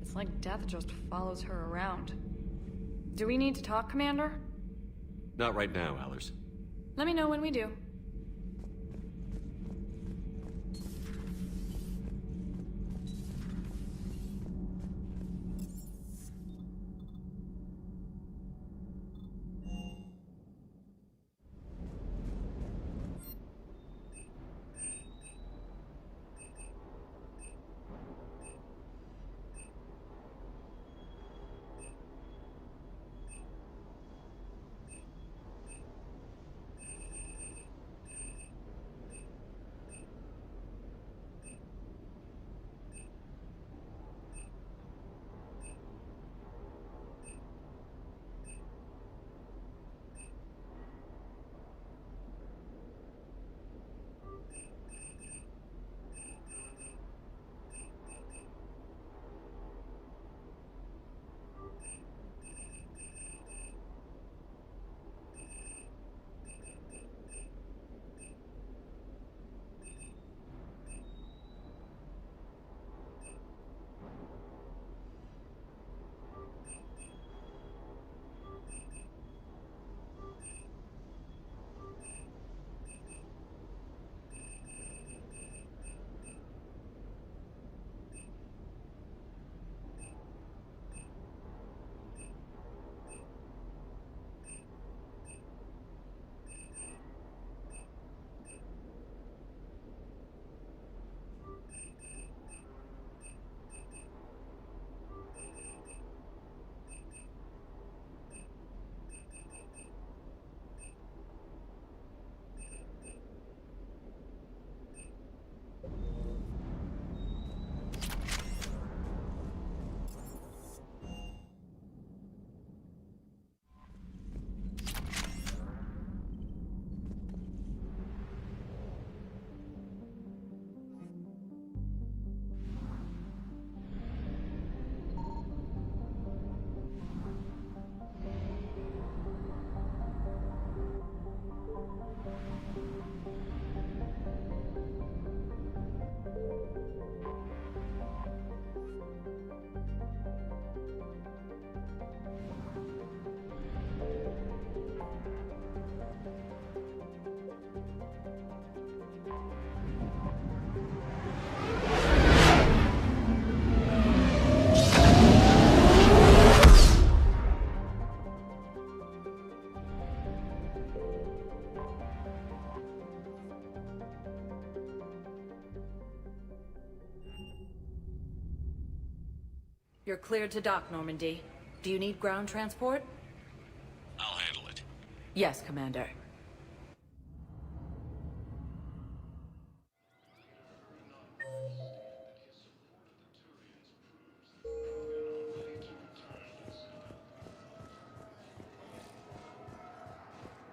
Speaker 22: it's like death just follows her around. Do we need to talk, Commander?
Speaker 2: Not right now, Allers.
Speaker 22: Let me know when we do.
Speaker 7: You're cleared to dock, Normandy. Do you need ground transport?
Speaker 2: I'll handle it.
Speaker 7: Yes, Commander.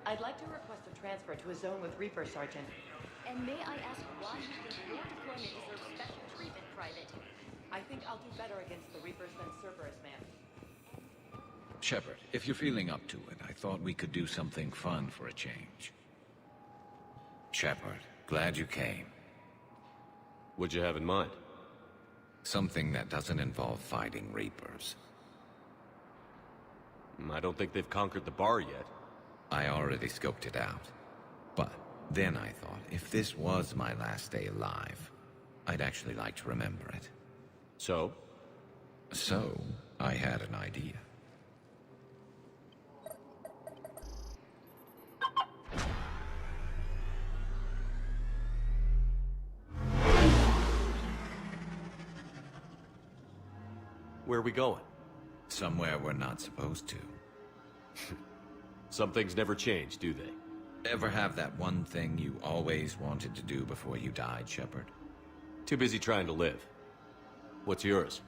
Speaker 12: I'd like to request a transfer to a zone with Reaper, Sergeant.
Speaker 6: And may I ask why you think your deployment deserves special treatment, Private?
Speaker 12: I think I'll do better against the Reapers than Cerberus, ma'am.
Speaker 17: Shepard, if you're feeling up to it, I thought we could do something fun for a change. Shepard, glad you came.
Speaker 2: What'd you have in mind?
Speaker 17: Something that doesn't involve fighting Reapers.
Speaker 2: I don't think they've conquered the bar yet.
Speaker 17: I already scoped it out. But then I thought, if this was my last day alive, I'd actually like to remember it.
Speaker 2: So?
Speaker 17: So, I had an idea.
Speaker 2: Where are we going?
Speaker 17: Somewhere we're not supposed to.
Speaker 2: Some things never change, do they?
Speaker 17: Ever have that one thing you always wanted to do before you died, Shepard?
Speaker 2: Too busy trying to live. What's yours?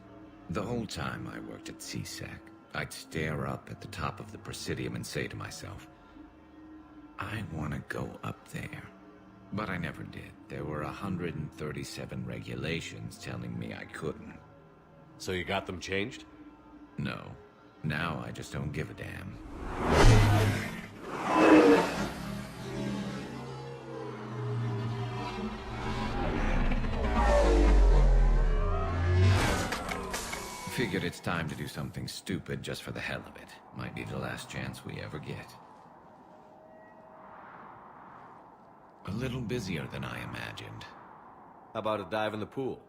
Speaker 17: The whole time I worked at CSEC, I'd stare up at the top of the Presidium and say to myself, I want to go up there. But I never did. There were 137 regulations telling me I couldn't.
Speaker 2: So you got them changed?
Speaker 17: No. Now I just don't give a damn. Figured it's time to do something stupid just for the hell of it. Might be the last chance we ever get. A little busier than I imagined.
Speaker 2: How about a dive in the pool?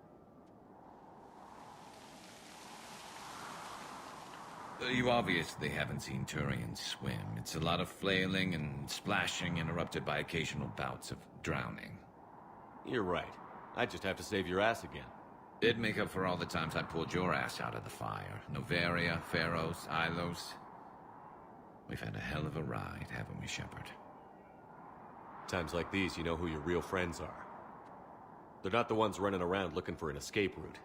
Speaker 17: You obviously haven't seen Turians swim. It's a lot of flailing and splashing interrupted by occasional bouts of drowning.
Speaker 2: You're right. I just have to save your ass again.
Speaker 17: It'd make up for all the times I pulled your ass out of the fire. Novaria, Pharos, Ilos. We've had a hell of a ride, haven't we, Shepard?
Speaker 2: Times like these, you know who your real friends are. They're not the ones running around looking for an escape route.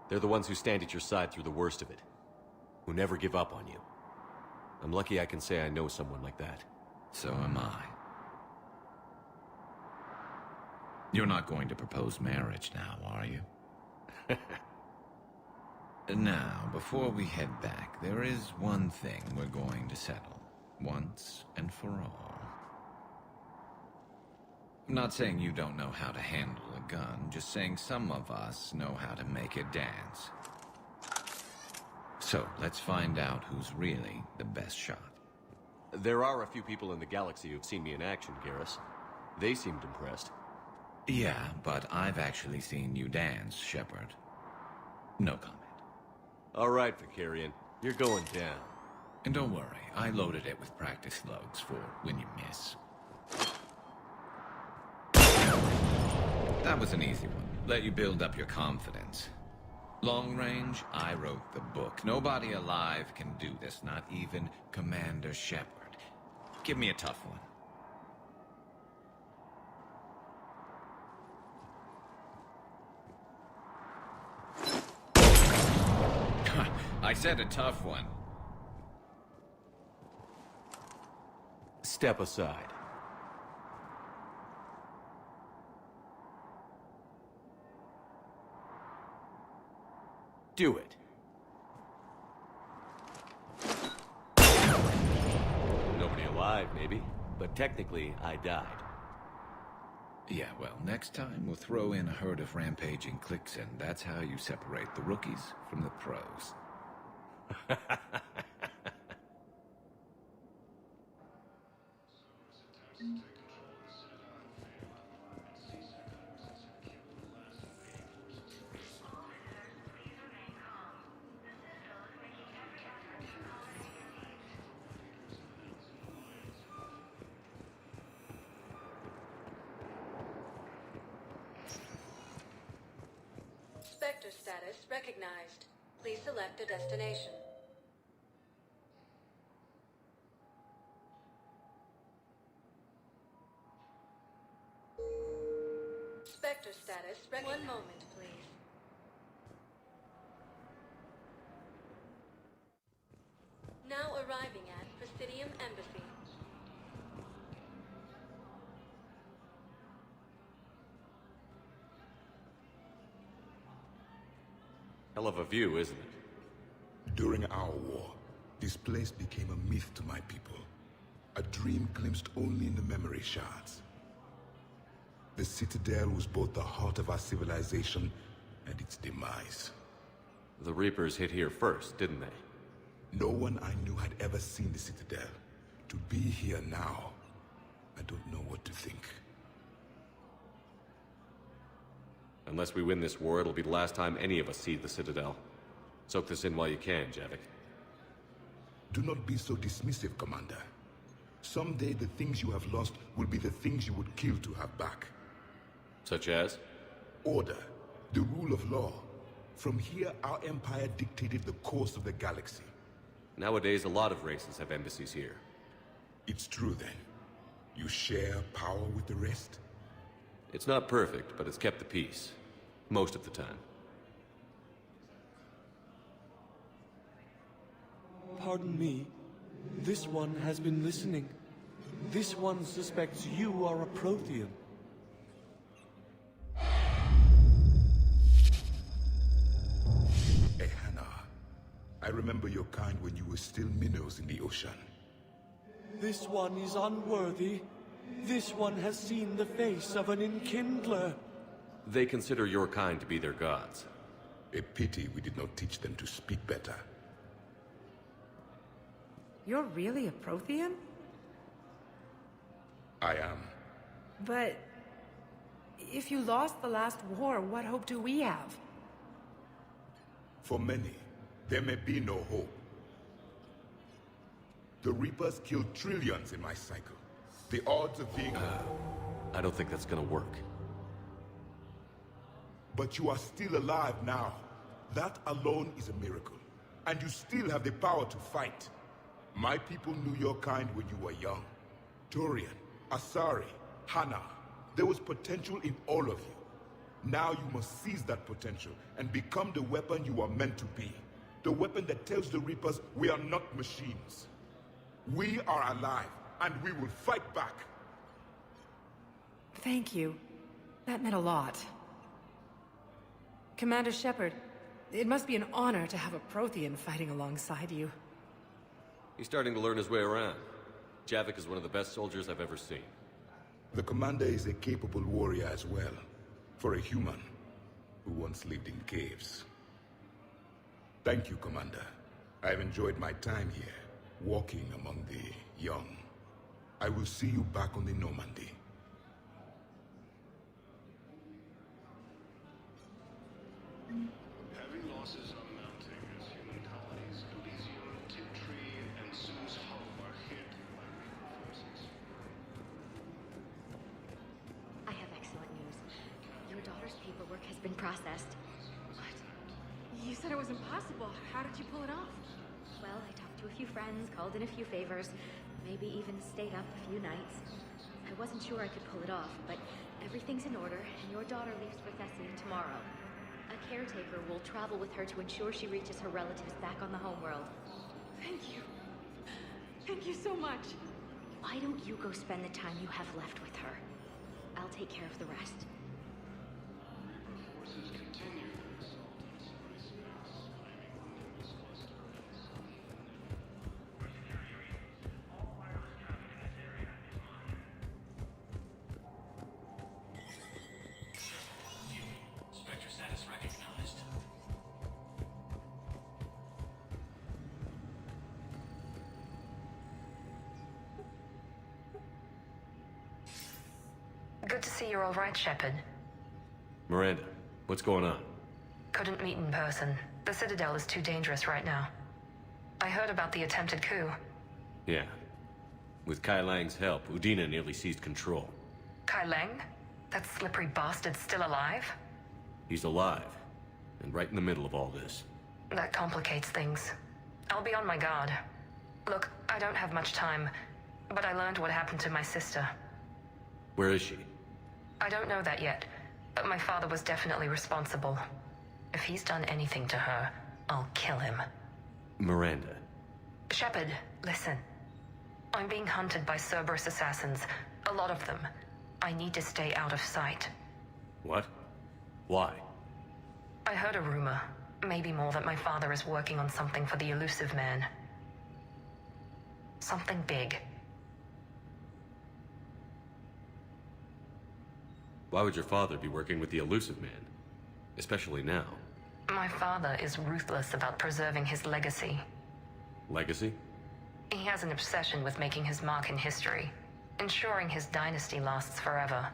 Speaker 2: They're the ones who stand at your side through the worst of it. Who never give up on you. I'm lucky I can say I know someone like that.
Speaker 17: So am I. You're not going to propose marriage now, are you? Now, before we head back, there is one thing we're going to settle. Once and for all. I'm not saying you don't know how to handle a gun, just saying some of us know how to make it dance. So, let's find out who's really the best shot.
Speaker 2: There are a few people in the galaxy who've seen me in action, Garrus. They seemed impressed.
Speaker 17: Yeah, but I've actually seen you dance, Shepard. No comment.
Speaker 2: All right, Vicarian. You're going down.
Speaker 17: And don't worry, I loaded it with practice slugs for when you miss. That was an easy one. Let you build up your confidence. Long range, I wrote the book. Nobody alive can do this, not even Commander Shepard. Give me a tough one. I said a tough one.
Speaker 2: Step aside. Do it. Nobody alive, maybe. But technically, I died.
Speaker 17: Yeah, well, next time we'll throw in a herd of rampaging cliques, and that's how you separate the rookies from the pros.
Speaker 13: Spectre status recognized. Please select a destination. Spectre status. One moment, please. Now arriving at Presidium Embassy.
Speaker 2: Hell of a view, isn't it?
Speaker 21: During our war, this place became a myth to my people. A dream glimpsed only in the memory shards. The Citadel was both the heart of our civilization and its demise.
Speaker 2: The Reapers hit here first, didn't they?
Speaker 21: No one I knew had ever seen the Citadel. To be here now, I don't know what to think.
Speaker 2: Unless we win this war, it'll be the last time any of us see the Citadel. Soak this in while you can, Javik.
Speaker 21: Do not be so dismissive, Commander. Someday the things you have lost will be the things you would kill to have back.
Speaker 2: Such as?
Speaker 21: Order, the rule of law. From here, our empire dictated the course of the galaxy.
Speaker 2: Nowadays, a lot of races have embassies here.
Speaker 21: It's true, then. You share power with the rest?
Speaker 2: It's not perfect, but it's kept the peace. Most of the time.
Speaker 9: Pardon me. This one has been listening. This one suspects you are a Prothean.
Speaker 21: Ehana, I remember your kind when you were still minnows in the ocean.
Speaker 9: This one is unworthy. This one has seen the face of an enkindler.
Speaker 2: They consider your kind to be their gods.
Speaker 21: A pity we did not teach them to speak better.
Speaker 10: You're really a Prothean?
Speaker 21: I am.
Speaker 10: But if you lost the last war, what hope do we have?
Speaker 21: For many, there may be no hope. The Reapers killed trillions in my cycle. The odds of being...
Speaker 2: I don't think that's gonna work.
Speaker 21: But you are still alive now. That alone is a miracle. And you still have the power to fight. My people knew your kind when you were young. Turian, Asari, Hana. There was potential in all of you. Now you must seize that potential and become the weapon you are meant to be. The weapon that tells the Reapers we are not machines. We are alive, and we will fight back.
Speaker 10: Thank you. That meant a lot. Commander Shepard, it must be an honor to have a Prothean fighting alongside you.
Speaker 2: He's starting to learn his way around. Javik is one of the best soldiers I've ever seen.
Speaker 21: The commander is a capable warrior as well. For a human who once lived in caves. Thank you, Commander. I have enjoyed my time here, walking among the young. I will see you back on the Normandy.
Speaker 15: Heavy losses are mounting as human colonies Elysium, Tiptree, and Sue's Hollow are hit by Reaper forces.
Speaker 23: I have excellent news. Your daughter's paperwork has been processed.
Speaker 6: What? You said it was impossible. How did you pull it off?
Speaker 23: Well, I talked to a few friends, called in a few favors, maybe even stayed up a few nights. I wasn't sure I could pull it off, but everything's in order, and your daughter leaves for Thessian tomorrow. A caretaker will travel with her to ensure she reaches her relatives back on the homeworld.
Speaker 6: Thank you. Thank you so much.
Speaker 23: Why don't you go spend the time you have left with her? I'll take care of the rest.
Speaker 15: Forces continue their assault on Cerberus Mass, claiming the newest cluster.
Speaker 8: All wireless traffic in this area is monitored.
Speaker 11: Spectre status recognized.
Speaker 19: Good to see you're all right, Shepard.
Speaker 2: Miranda, what's going on?
Speaker 19: Couldn't meet in person. The Citadel is too dangerous right now. I heard about the attempted coup.
Speaker 2: Yeah. With Kai Lang's help, Udina nearly seized control.
Speaker 19: Kai Leng? That slippery bastard's still alive?
Speaker 2: He's alive, and right in the middle of all this.
Speaker 19: That complicates things. I'll be on my guard. Look, I don't have much time, but I learned what happened to my sister.
Speaker 2: Where is she?
Speaker 19: I don't know that yet, but my father was definitely responsible. If he's done anything to her, I'll kill him.
Speaker 2: Miranda.
Speaker 19: Shepard, listen. I'm being hunted by Cerberus assassins. A lot of them. I need to stay out of sight.
Speaker 2: What? Why?
Speaker 19: I heard a rumor, maybe more, that my father is working on something for the Elusive Man. Something big.
Speaker 2: Why would your father be working with the Elusive Man? Especially now.
Speaker 19: My father is ruthless about preserving his legacy.
Speaker 2: Legacy?
Speaker 19: He has an obsession with making his mark in history, ensuring his dynasty lasts forever.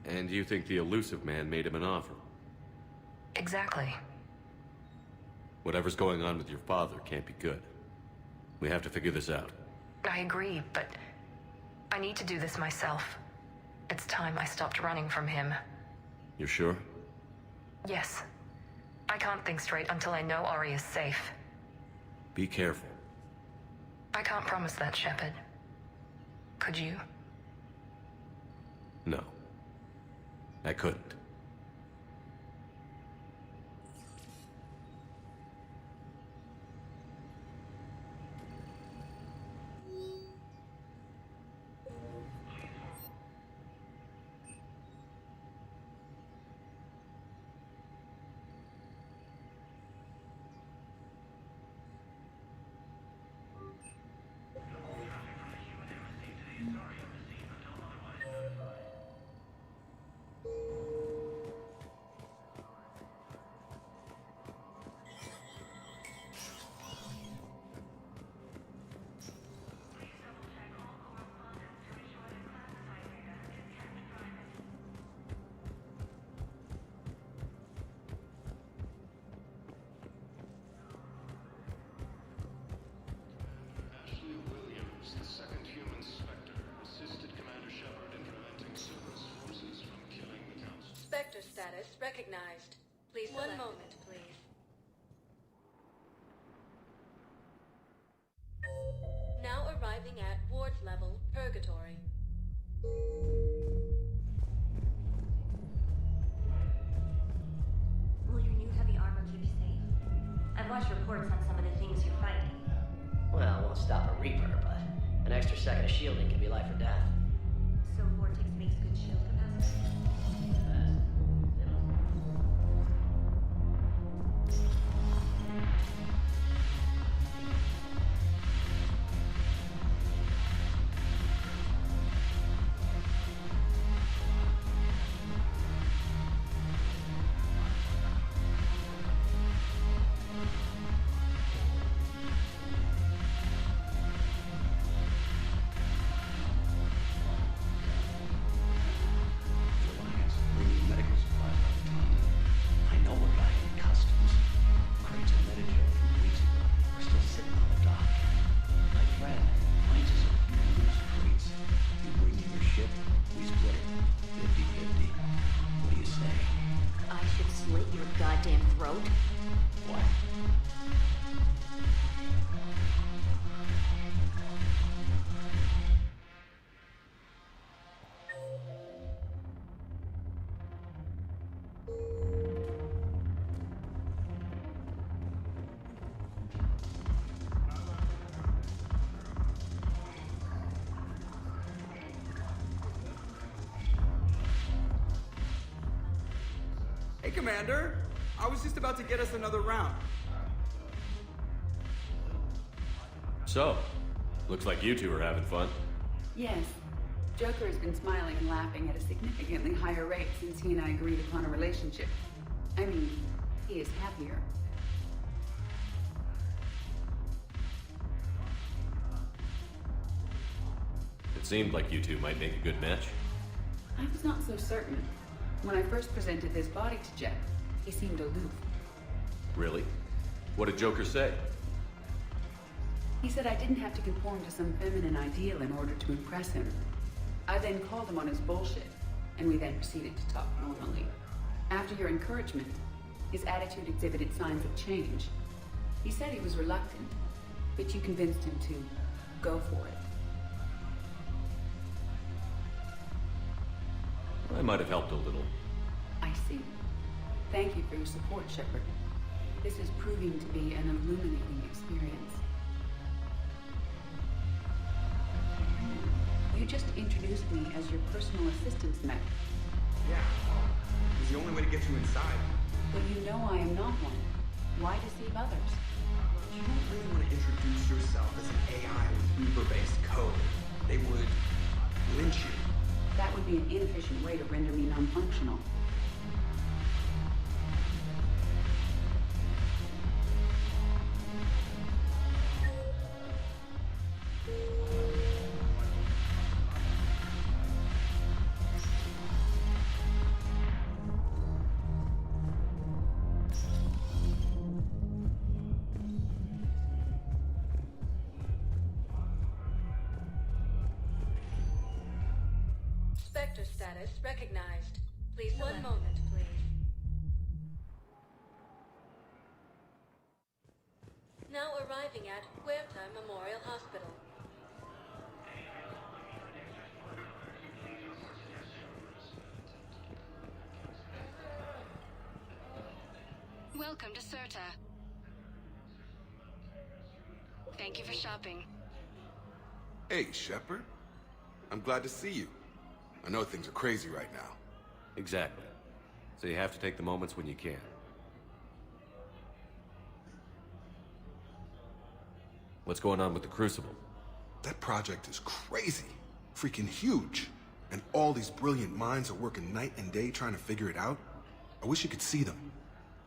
Speaker 2: And you think the Elusive Man made him an offer?
Speaker 19: Exactly.
Speaker 2: Whatever's going on with your father can't be good. We have to figure this out.
Speaker 19: I agree, but I need to do this myself. It's time I stopped running from him.
Speaker 2: You're sure?
Speaker 19: Yes. I can't think straight until I know Ori is safe.
Speaker 2: Be careful.
Speaker 19: I can't promise that, Shepard. Could you?
Speaker 2: No. I couldn't.
Speaker 13: Spectre status recognized. Please select. One moment, please. Now arriving at ward level purgatory.
Speaker 23: Will your new heavy armor keep you safe? I've watched reports on some of the things you're fighting.
Speaker 3: Well, it won't stop a Reaper, but an extra second of shielding can be life or death.
Speaker 23: So Vortex makes good shield capacity?
Speaker 4: Hey, Commander. I was just about to get us another round.
Speaker 2: So, looks like you two are having fun.
Speaker 16: Yes. Joker has been smiling and laughing at a significantly higher rate since he and I agreed upon a relationship. I mean, he is happier.
Speaker 2: It seemed like you two might make a good match.
Speaker 16: I was not so certain. When I first presented this body to Jeff, he seemed aloof.
Speaker 2: Really? What did Joker say?
Speaker 16: He said I didn't have to conform to some feminine ideal in order to impress him. I then called him on his bullshit, and we then proceeded to talk normally. After your encouragement, his attitude exhibited signs of change. He said he was reluctant, but you convinced him to go for it.
Speaker 2: I might have helped a little.
Speaker 16: I see. Thank you for your support, Shepard. This is proving to be an illuminating experience. You just introduced me as your personal assistance mech.
Speaker 4: Yeah, it's the only way to get you inside.
Speaker 16: But you know I am not one. Why deceive others?
Speaker 4: You don't really want to introduce yourself as an AI with Reaper-based code. They would lynch you.
Speaker 16: That would be an inefficient way to render me non-functional.
Speaker 13: Spectre status recognized. Please, one moment, please. Now arriving at Huerta Memorial Hospital.
Speaker 5: Welcome to Certa. Thank you for shopping.
Speaker 21: Hey, Shepard. I'm glad to see you. I know things are crazy right now.
Speaker 2: Exactly. So you have to take the moments when you can. What's going on with the Crucible?
Speaker 21: That project is crazy. Freaking huge. And all these brilliant minds are working night and day trying to figure it out. I wish you could see them.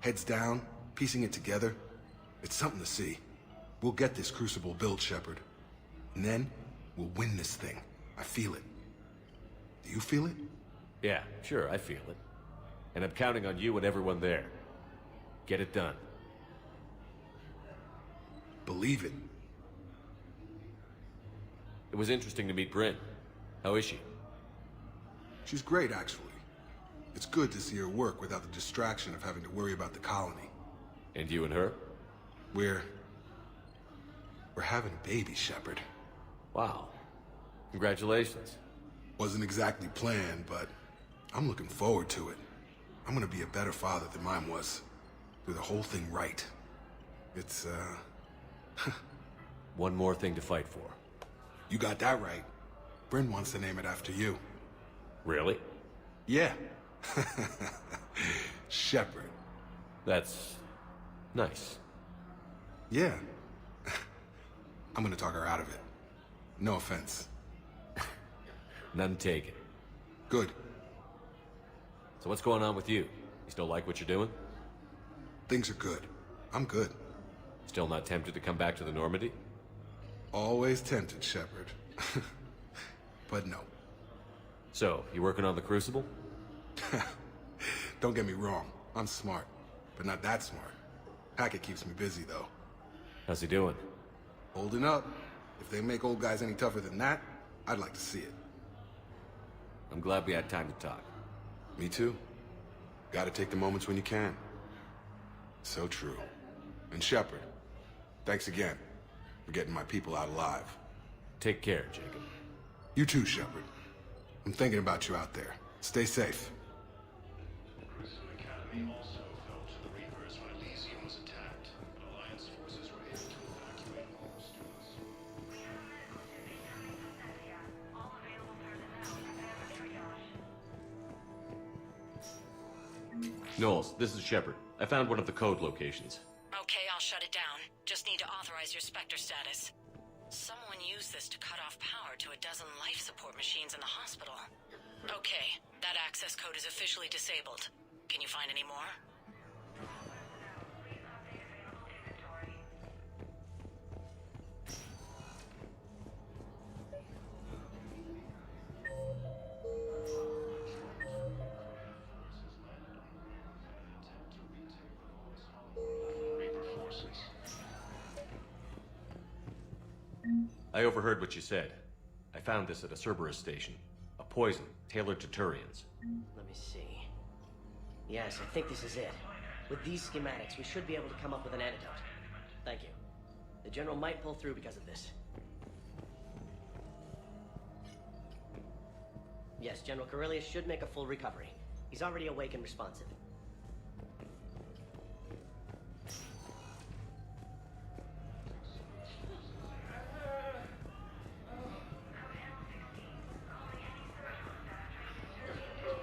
Speaker 21: Heads down, piecing it together. It's something to see. We'll get this Crucible built, Shepard. And then, we'll win this thing. I feel it. Do you feel it?
Speaker 2: Yeah, sure, I feel it. And I'm counting on you and everyone there. Get it done.
Speaker 21: Believe it.
Speaker 2: It was interesting to meet Bryn. How is she?
Speaker 21: She's great, actually. It's good to see her work without the distraction of having to worry about the colony.
Speaker 2: And you and her?
Speaker 21: We're having a baby, Shepard.
Speaker 2: Wow. Congratulations.
Speaker 21: Wasn't exactly planned, but I'm looking forward to it. I'm gonna be a better father than mine was. Do the whole thing right. It's,
Speaker 2: One more thing to fight for.
Speaker 21: You got that right. Bryn wants to name it after you.
Speaker 2: Really?
Speaker 21: Yeah. Shepard.
Speaker 2: That's nice.
Speaker 21: Yeah. I'm gonna talk her out of it. No offense.
Speaker 2: None taken.
Speaker 21: Good.
Speaker 2: So what's going on with you? You still like what you're doing?
Speaker 21: Things are good. I'm good.
Speaker 2: Still not tempted to come back to the Normandy?
Speaker 21: Always tempted, Shepard. But no.
Speaker 2: So, you working on the Crucible?
Speaker 21: Don't get me wrong. I'm smart. But not that smart. Hackett keeps me busy, though.
Speaker 2: How's he doing?
Speaker 21: Holding up. If they make old guys any tougher than that, I'd like to see it.
Speaker 2: I'm glad we had time to talk.
Speaker 21: Me too. Gotta take the moments when you can. So true. And Shepard, thanks again for getting my people out alive.
Speaker 2: Take care, Jacob.
Speaker 21: You too, Shepard. I'm thinking about you out there. Stay safe.
Speaker 2: Knowles, this is Shepard. I found one of the code locations.
Speaker 13: Okay, I'll shut it down. Just need to authorize your Spectre status. Someone used this to cut off power to a dozen life support machines in the hospital. Okay, that access code is officially disabled. Can you find any more?
Speaker 2: I overheard what you said. I found this at a Cerberus station. A poison, tailored to Turians.
Speaker 3: Let me see. Yes, I think this is it. With these schematics, we should be able to come up with an antidote. Thank you. The General might pull through because of this. Yes, General Corellius should make a full recovery. He's already awake and responsive.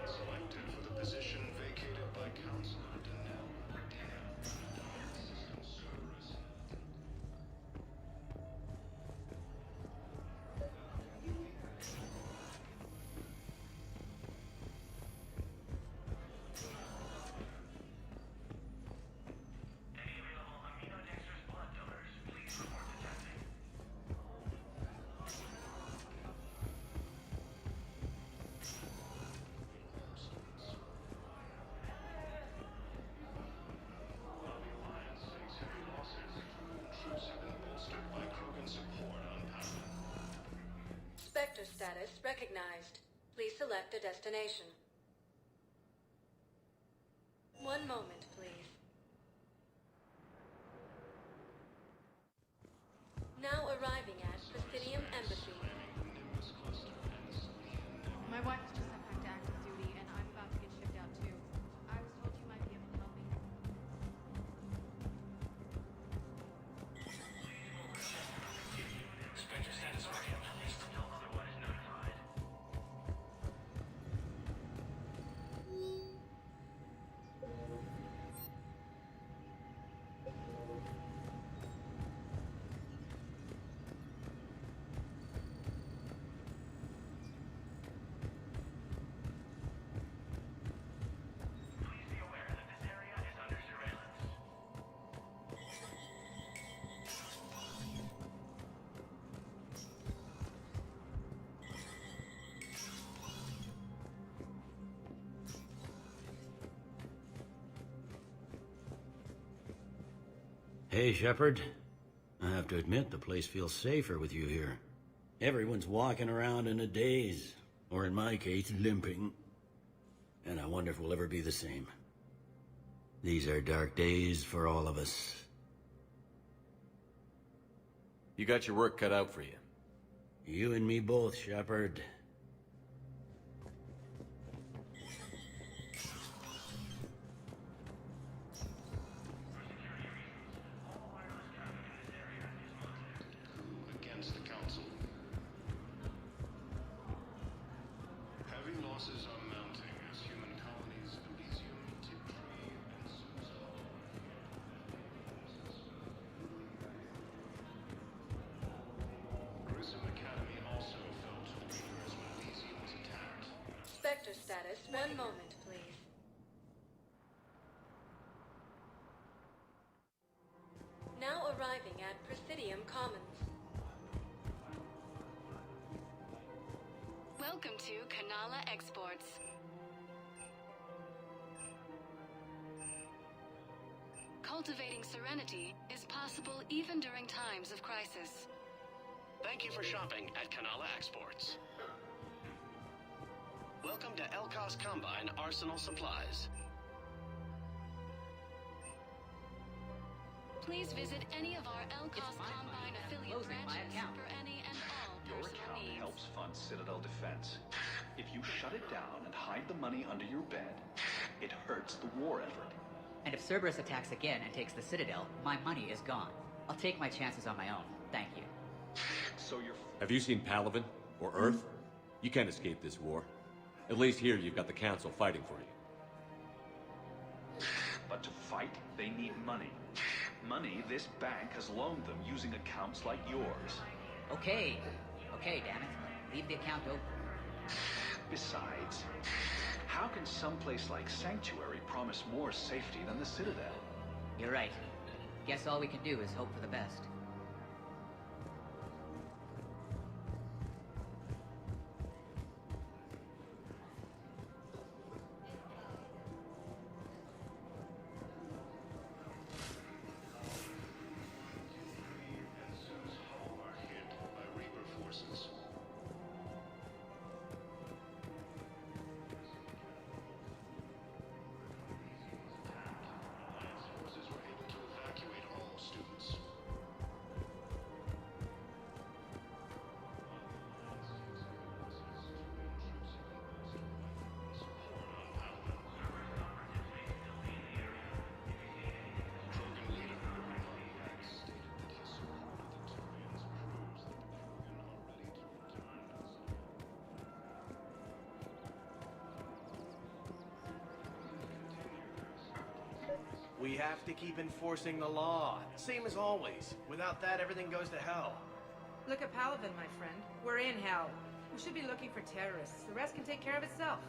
Speaker 15: Selected for the position vacated by Counselor Danielle.
Speaker 5: Spectre status recognized. Please select a destination. One moment, please. Now arriving at Presidium Embassy.
Speaker 22: My wife has just sent back to active duty, and I'm about to get shipped out too. I was told you might be able to help me.
Speaker 11: Spectre status recognized. Until otherwise notified. Please be aware that this area is under surveillance.
Speaker 14: Hey, Shepard. I have to admit, the place feels safer with you here. Everyone's walking around in a daze, or in my case, limping. And I wonder if we'll ever be the same. These are dark days for all of us.
Speaker 2: You got your work cut out for you.
Speaker 14: You and me both, Shepard.
Speaker 15: Against the Council. Heavy losses are mounting as human colonies Elysium, Tiptree, and Susa. Grissom Academy also fell to Reapers when Elysium was attacked.
Speaker 5: Spectre status. One moment, please. Now arriving at Presidium Commons. Welcome to Kanala Exports. Cultivating serenity is possible even during times of crisis.
Speaker 18: Thank you for shopping at Kanala Exports. Welcome to Elkos Combine Arsenal Supplies.
Speaker 5: Please visit any of our Elkos Combine affiliate branches for any and all
Speaker 20: Your
Speaker 5: personal
Speaker 20: account
Speaker 5: needs.
Speaker 20: helps fund Citadel defense. If you shut it down and hide the money under your bed, it hurts the war effort.
Speaker 24: And if Cerberus attacks again and takes the Citadel, my money is gone. I'll take my chances on my own. Thank you.
Speaker 20: So you're...
Speaker 2: Have you seen Palaven? Or Earth? You can't escape this war. At least here you've got the Council fighting for you.
Speaker 20: But to fight, they need money. Money this bank has loaned them using accounts like yours.
Speaker 24: Okay, damn it. Leave the account open.
Speaker 20: Besides, how can someplace like Sanctuary promise more safety than the Citadel?
Speaker 24: You're right. Guess all we can do is hope for the best.
Speaker 15: Forces were able to evacuate all students.
Speaker 11: We have to keep enforcing the law, same as always. Without that, everything goes to hell.
Speaker 10: Look at Paladin, my friend. We're in hell. We should be looking for terrorists. The rest can take care of itself.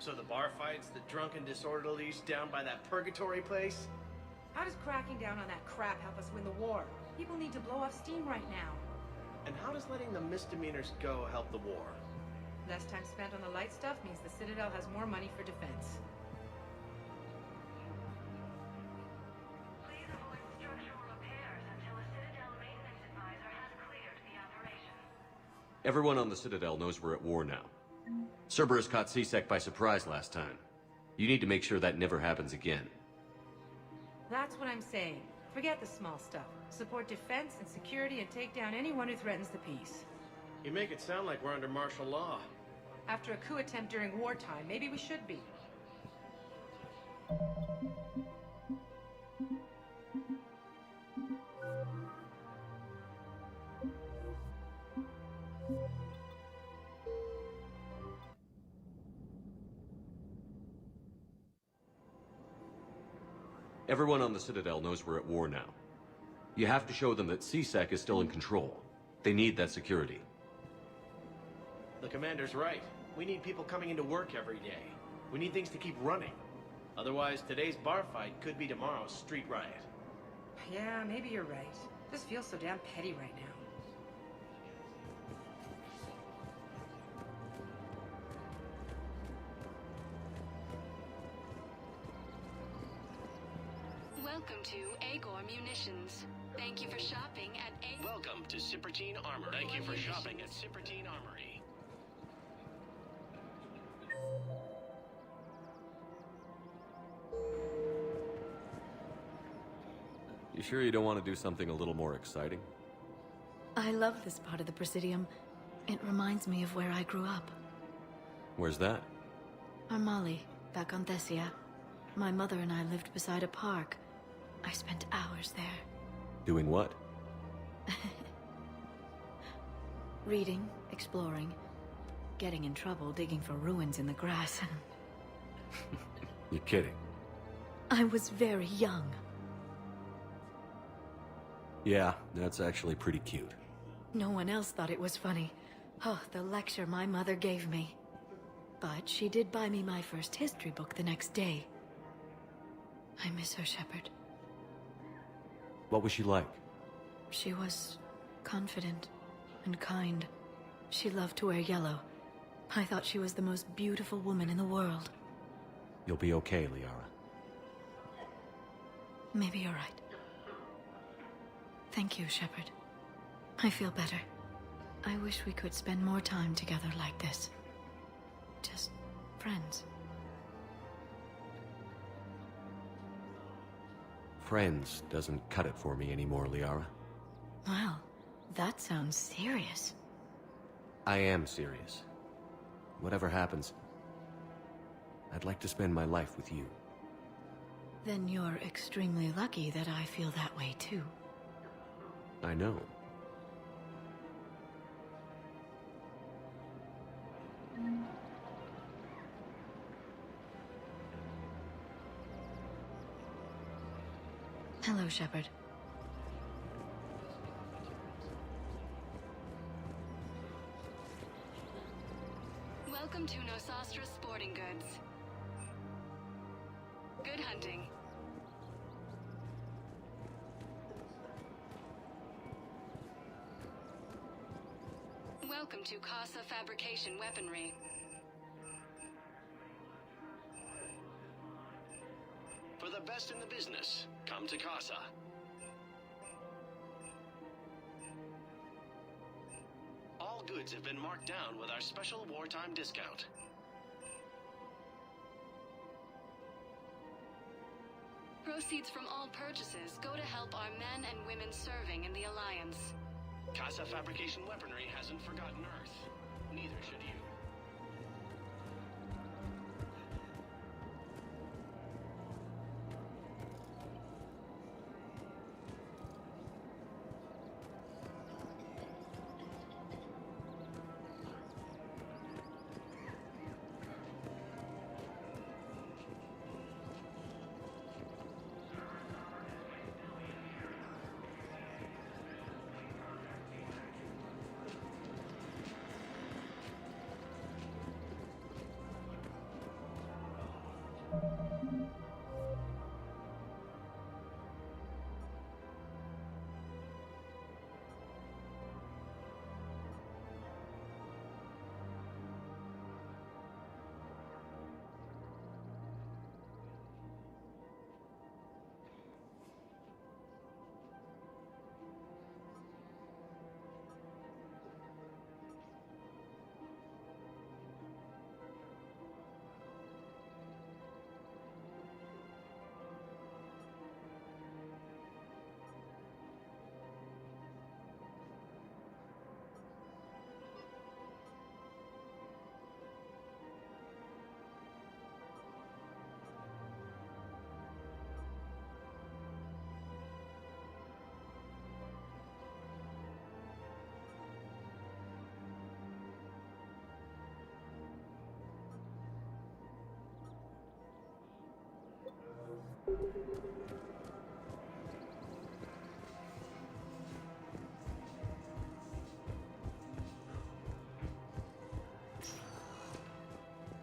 Speaker 11: So the bar fights, the drunken disorderlies down by that purgatory place?
Speaker 10: How does cracking down on that crap help us win the war? People need to blow off steam right now.
Speaker 11: And how does letting the misdemeanors go help the war?
Speaker 10: Less time spent on the light stuff means the Citadel has more money for defense.
Speaker 5: Please avoid structural repairs until a Citadel maintenance advisor has cleared the operation.
Speaker 2: Everyone on the Citadel knows we're at war now. Cerberus caught C-Sec by surprise last time. You need to make sure that never happens again.
Speaker 10: That's what I'm saying. Forget the small stuff. Support defense and security and take down anyone who threatens the peace.
Speaker 11: You make it sound like we're under martial law.
Speaker 10: After a coup attempt during wartime, maybe we should be.
Speaker 2: Everyone on the Citadel knows we're at war now. You have to show them that C-Sec is still in control. They need that security.
Speaker 11: The commander's right. We need people coming into work every day. We need things to keep running. Otherwise, today's bar fight could be tomorrow's street riot.
Speaker 10: Yeah, maybe you're right. This feels so damn petty right now.
Speaker 5: Welcome to Agor Munitions. Thank you for shopping at
Speaker 18: Welcome to Cipertine Armory. Thank you for shopping at Cipertine Armory.
Speaker 2: You sure you don't want to do something a little more exciting?
Speaker 1: I love this part of the Presidium. It reminds me of where I grew up.
Speaker 2: Where's that?
Speaker 1: Armali, back on Thessia. My mother and I lived beside a park. I spent hours there.
Speaker 2: Doing what?
Speaker 1: Reading, exploring, getting in trouble digging for ruins in the grass.
Speaker 2: You're kidding.
Speaker 1: I was very young.
Speaker 2: Yeah, that's actually pretty cute.
Speaker 1: No one else thought it was funny. Oh, the lecture my mother gave me. But she did buy me my first history book the next day. I miss her, Shepard.
Speaker 2: What was she like?
Speaker 1: She was confident and kind. She loved to wear yellow. I thought she was the most beautiful woman in the world.
Speaker 2: You'll be okay, Liara.
Speaker 1: Maybe you're right. Thank you, Shepard. I feel better. I wish we could spend more time together like this. Just friends.
Speaker 2: Friends doesn't cut it for me anymore, Liara.
Speaker 1: Wow, that sounds serious.
Speaker 2: I am serious. Whatever happens, I'd like to spend my life with you.
Speaker 1: Then you're extremely lucky that I feel that way too.
Speaker 2: I know.
Speaker 1: Hello, Shepard.
Speaker 5: Welcome to Nosastra Sporting Goods. Good hunting. Welcome to Casa Fabrication Weaponry.
Speaker 18: For the best in the business, come to Casa. All goods have been marked down with our special wartime discount.
Speaker 5: Proceeds from all purchases go to help our men and women serving in the Alliance.
Speaker 18: Casa Fabrication Weaponry hasn't forgotten Earth. Neither should you.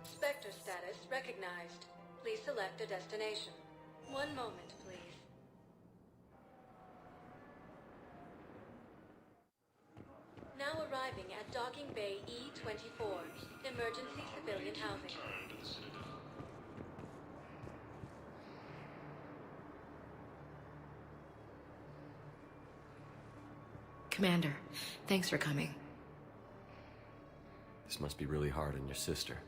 Speaker 1: Spectre status recognized. Please select a destination. One moment, please. Now arriving at Docking Bay E-24, emergency civilian housing.
Speaker 7: Commander, thanks for coming.
Speaker 2: This must be really hard on your sister.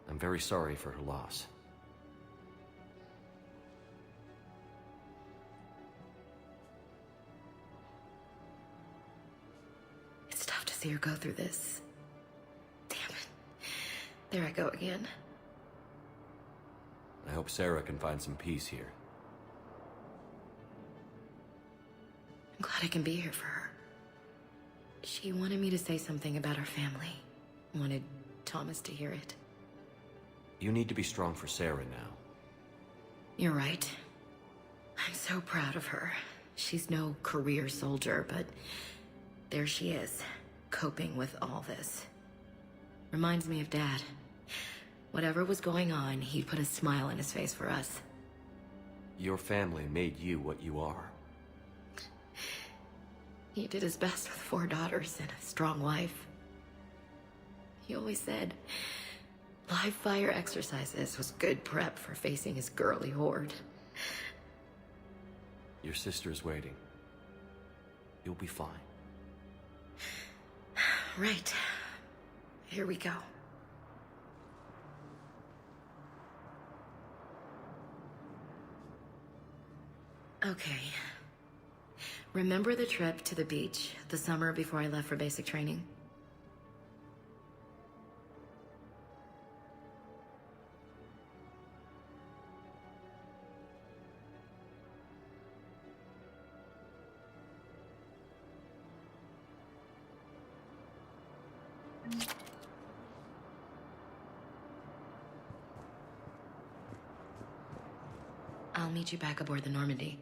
Speaker 2: I'm very sorry for her loss.
Speaker 7: It's tough to see her go through this. Damn it. There I go again.
Speaker 2: I hope Sarah can find some peace here.
Speaker 7: I'm glad I can be here for her. She wanted me to say something about her family. Wanted Thomas to hear it.
Speaker 2: You need to be strong for Sarah now.
Speaker 7: You're right. I'm so proud of her. She's no career soldier, but there she is, coping with all this. Reminds me of Dad. Whatever was going on, he'd put a smile on his face for us.
Speaker 2: Your family made you what you are.
Speaker 7: He did his best with 4 daughters and a strong wife. He always said live fire exercises was good prep for facing his girly horde.
Speaker 2: Your sister's waiting. You'll be fine.
Speaker 7: Right. Here we go. Okay. Remember the trip to the beach the summer before I left for basic training? I'll meet you back aboard the Normandy.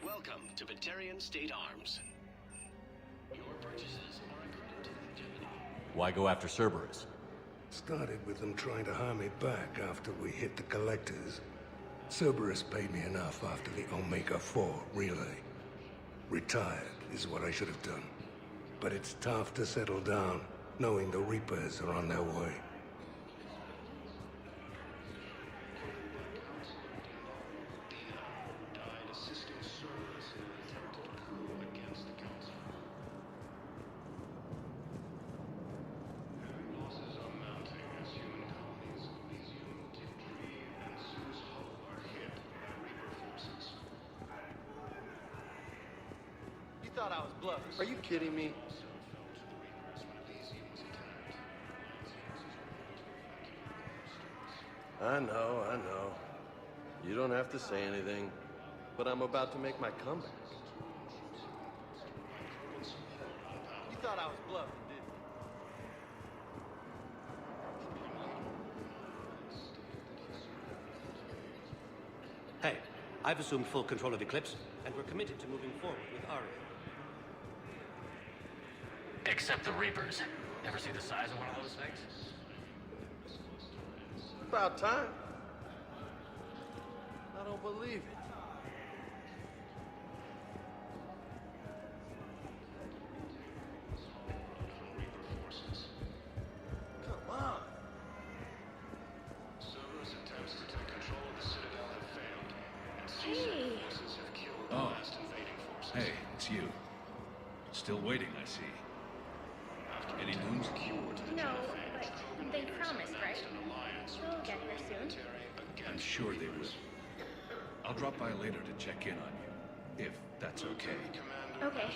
Speaker 18: Welcome to Batarian State Arms. Your purchases are according to longevity.
Speaker 2: Why go after Cerberus?
Speaker 9: Started with them trying to hire me back after we hit the collectors. Cerberus paid me enough after the Omega-4 relay. Retired is what I should have done. But it's tough to settle down, knowing the Reapers are on their way.
Speaker 11: Thought I was bluffing. Are you kidding me?
Speaker 12: I know. You don't have to say anything, but I'm about to make my comeback.
Speaker 11: I was bluffing, didn't you?
Speaker 6: Hey, I've assumed full control of Eclipse, and we're committed to moving forward with Aria.
Speaker 8: Except the Reapers. Ever see the size of one of those things?
Speaker 11: About time. I don't believe it. Come on.
Speaker 18: Cerberus attempts to take control of the Citadel have failed, and
Speaker 23: Hey.
Speaker 18: forces have killed the
Speaker 20: Oh.
Speaker 18: last invading forces.
Speaker 20: Hey, it's you. Still waiting, I see. Any news?
Speaker 23: No, but they promised, right? They'll get here soon.
Speaker 20: I'm sure they will. I'll drop by later to check in on you, if that's okay.
Speaker 23: Okay.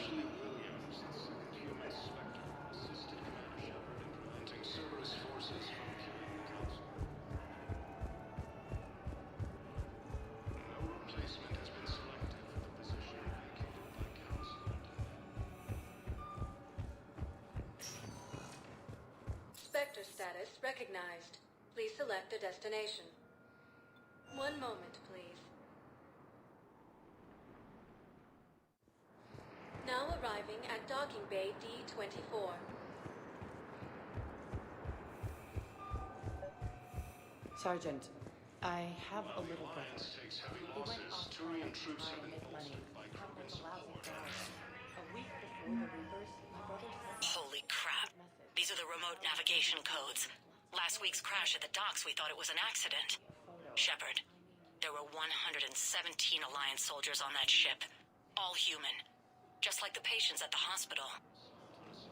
Speaker 18: Cerberus forces from killing the council. No replacement has been selected for the position vacated by council.
Speaker 1: Spectre status recognized. Please select a destination. One moment, please. Now arriving at docking bay D-24.
Speaker 12: Sergeant, I have a little brother.
Speaker 18: Takes heavy
Speaker 12: He went
Speaker 18: losses.
Speaker 12: off
Speaker 18: Turian
Speaker 12: to
Speaker 18: troops
Speaker 12: try
Speaker 18: have
Speaker 12: and
Speaker 18: been
Speaker 12: make money.
Speaker 18: bolstered by
Speaker 12: Got
Speaker 18: Krogan's
Speaker 12: a lousy
Speaker 18: support.
Speaker 12: job. A week before the Reapers, my brother sent
Speaker 13: Holy crap. These are the remote navigation codes. Last week's crash at the docks, we thought it was an accident. Shepard, there were 117 Alliance soldiers on that ship. All human. Just like the patients at the hospital.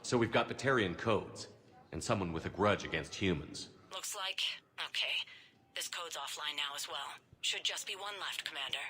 Speaker 2: So we've got Batarian codes, and someone with a grudge against humans.
Speaker 13: Looks like... okay. This code's offline now as well. Should just be one left, Commander.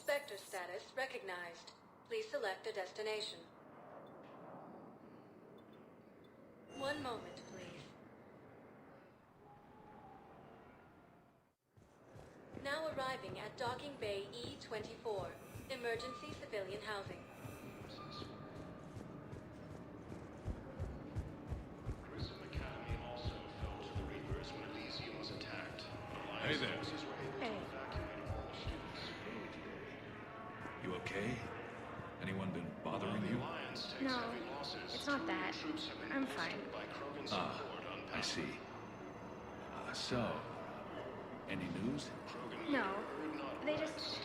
Speaker 1: Spectre status recognized. Please select a destination. One moment, please. Now arriving at Docking Bay E-24, emergency civilian housing.
Speaker 20: Hey there.
Speaker 23: Hey.
Speaker 20: You okay? Anyone been bothering you?
Speaker 23: No, it's not that. I'm fine.
Speaker 20: Ah, I see. So, any news?
Speaker 23: No, they just...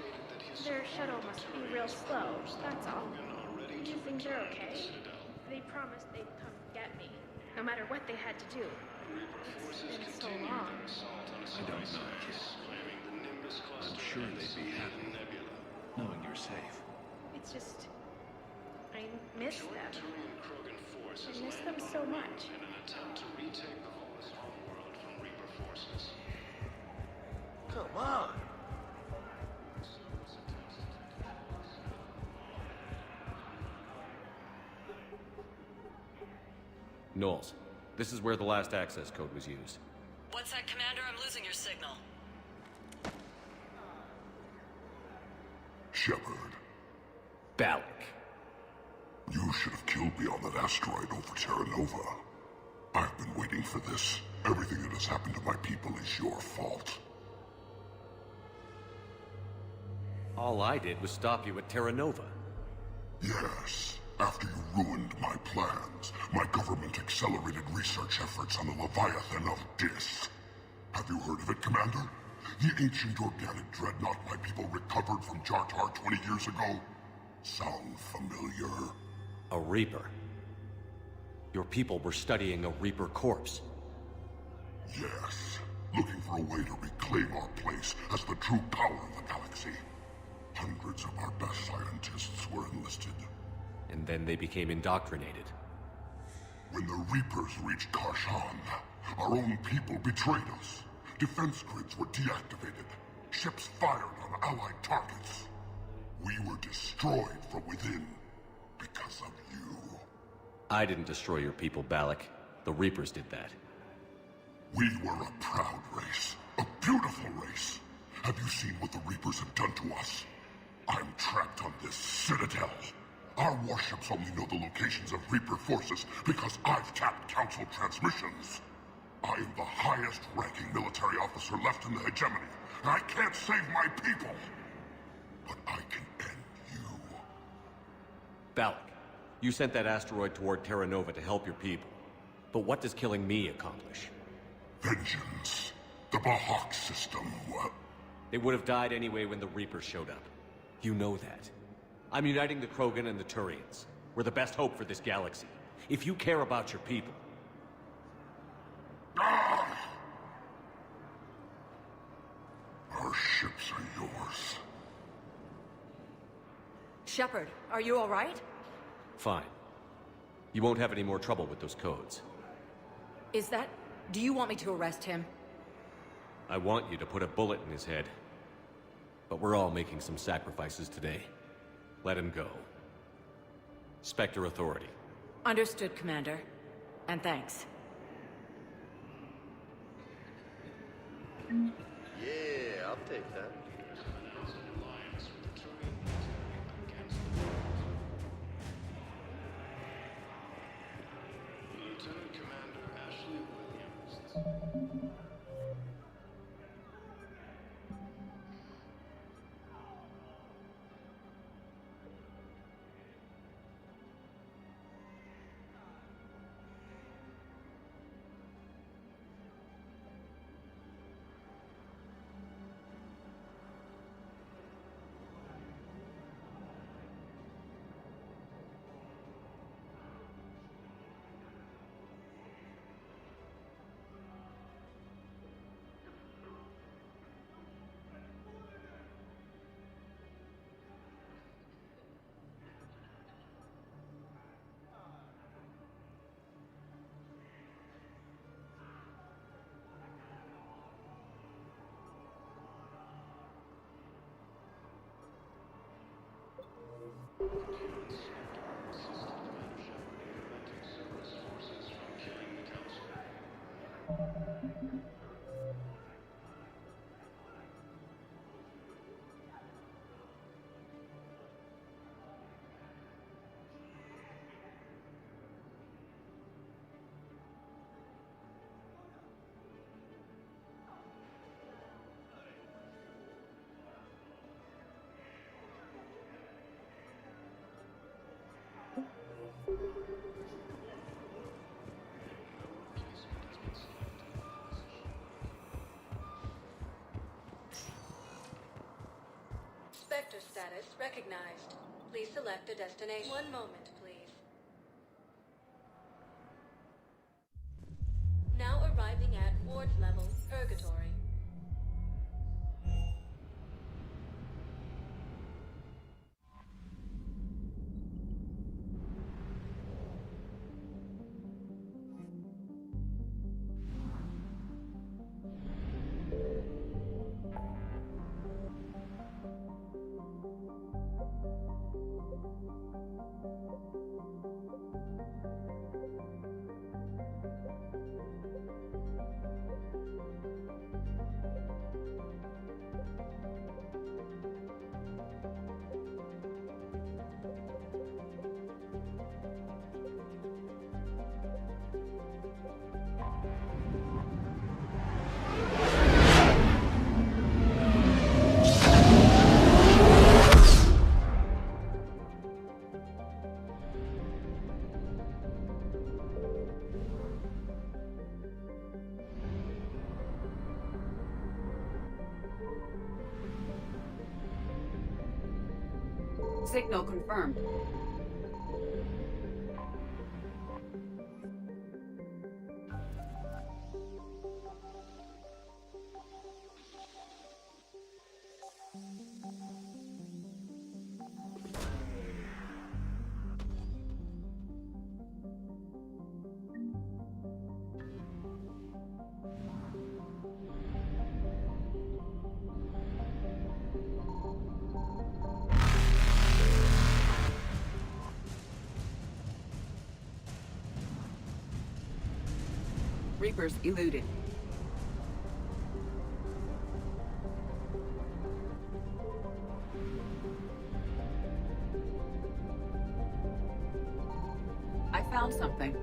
Speaker 23: Their shuttle must be real slow, that's all. Do you think they're okay? They promised they'd come get me, no matter what they had to do. It's been so long.
Speaker 20: I don't know, kid. I'm sure they'd be happy, knowing you're safe.
Speaker 23: It's just... I miss them. I miss them so much.
Speaker 11: Come on!
Speaker 2: Knowles, this is where the last access code was used.
Speaker 13: What's that, Commander? I'm losing your signal.
Speaker 15: Shepard.
Speaker 2: Balak.
Speaker 15: You should have killed me on that asteroid over Terra Nova. I've been waiting for this. Everything that has happened to my people is your fault.
Speaker 2: All I did was stop you at Terra Nova.
Speaker 15: Yes. After you ruined my plans, my government accelerated research efforts on the Leviathan of Dis. Have you heard of it, Commander? The ancient organic dreadnought my people recovered from Jartar 20 years ago? Sound familiar?
Speaker 2: A Reaper. Your people were studying a Reaper corpse.
Speaker 15: Yes. Looking for a way to reclaim our place as the true power of the galaxy. Hundreds of our best scientists were enlisted.
Speaker 2: And then they became indoctrinated.
Speaker 15: When the Reapers reached Karshan, our own people betrayed us. Defense grids were deactivated. Ships fired on Allied targets. We were destroyed from within because of you.
Speaker 2: I didn't destroy your people, Balak. The Reapers did that.
Speaker 15: We were a proud race. A beautiful race. Have you seen what the Reapers have done to us? I'm trapped on this citadel. Our warships only know the locations of Reaper forces because I've tapped Council transmissions. I am the highest-ranking military officer left in the hegemony, and I can't save my people. But I can end you.
Speaker 2: Balak, you sent that asteroid toward Terra Nova to help your people. But what does killing me accomplish?
Speaker 15: Vengeance. The Bahak system,
Speaker 2: They would have died anyway when the Reapers showed up. You know that. I'm uniting the Krogan and the Turians. We're the best hope for this galaxy. If you care about your people...
Speaker 15: Our ships are yours.
Speaker 4: Shepard, are you all right?
Speaker 2: Fine. You won't have any more trouble with those codes.
Speaker 4: Is that... Do you want me to arrest him?
Speaker 2: I want you to put a bullet in his head. But we're all making some sacrifices today. Let him go. Spectre Authority.
Speaker 4: Understood, Commander. And thanks.
Speaker 11: Yeah, I'll take that.
Speaker 18: Lieutenant Commander Ashley Williams.
Speaker 1: Spectre status recognized. Please select a destination. One moment, please. Now arriving at ward level, Purgatory.
Speaker 12: Signal confirmed. Reapers eluded. I found something.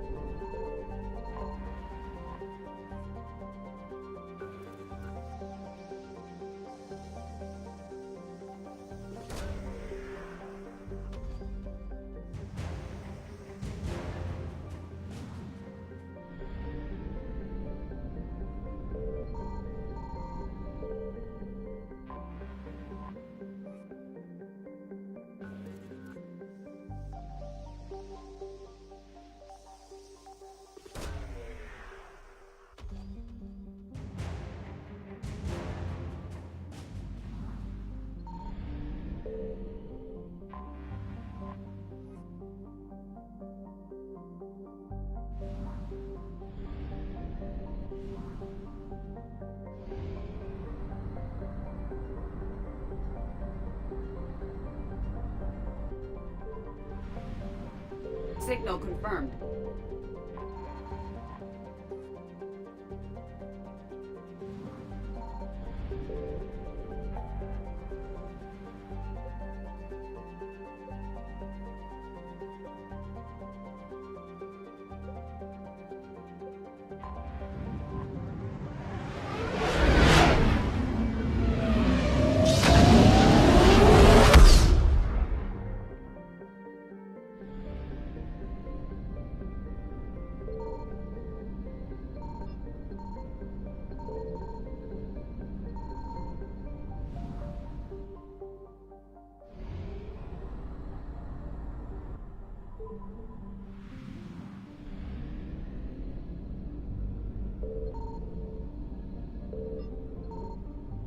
Speaker 12: Signal confirmed.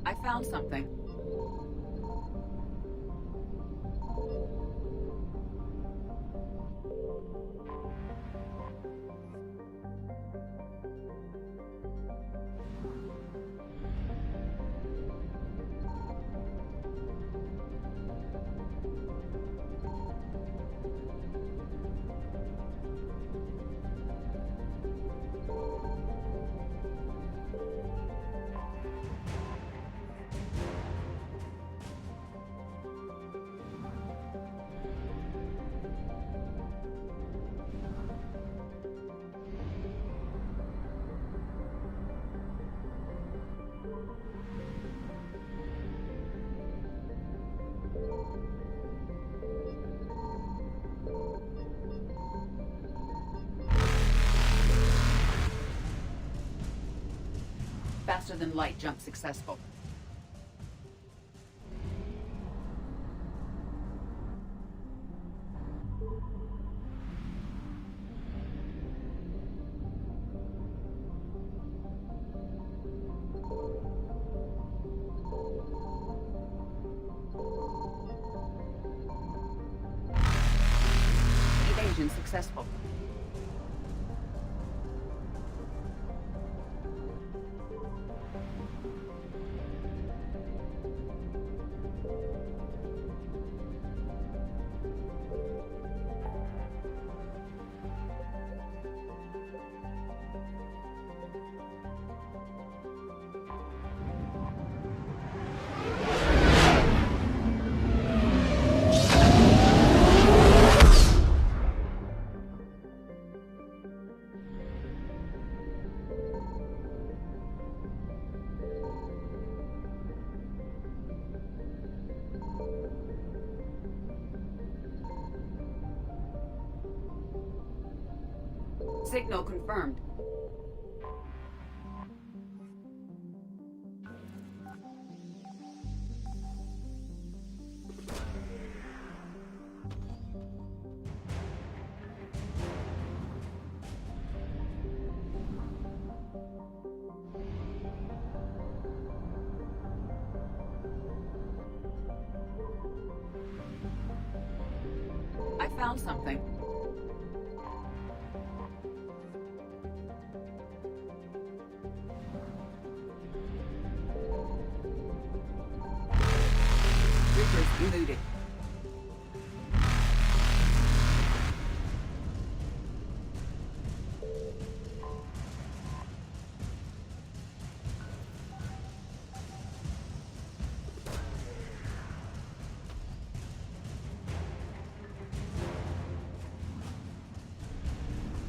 Speaker 12: I found something. Faster than light jump successful. Evasion successful. Signal confirmed. I found something. Reapers eluded.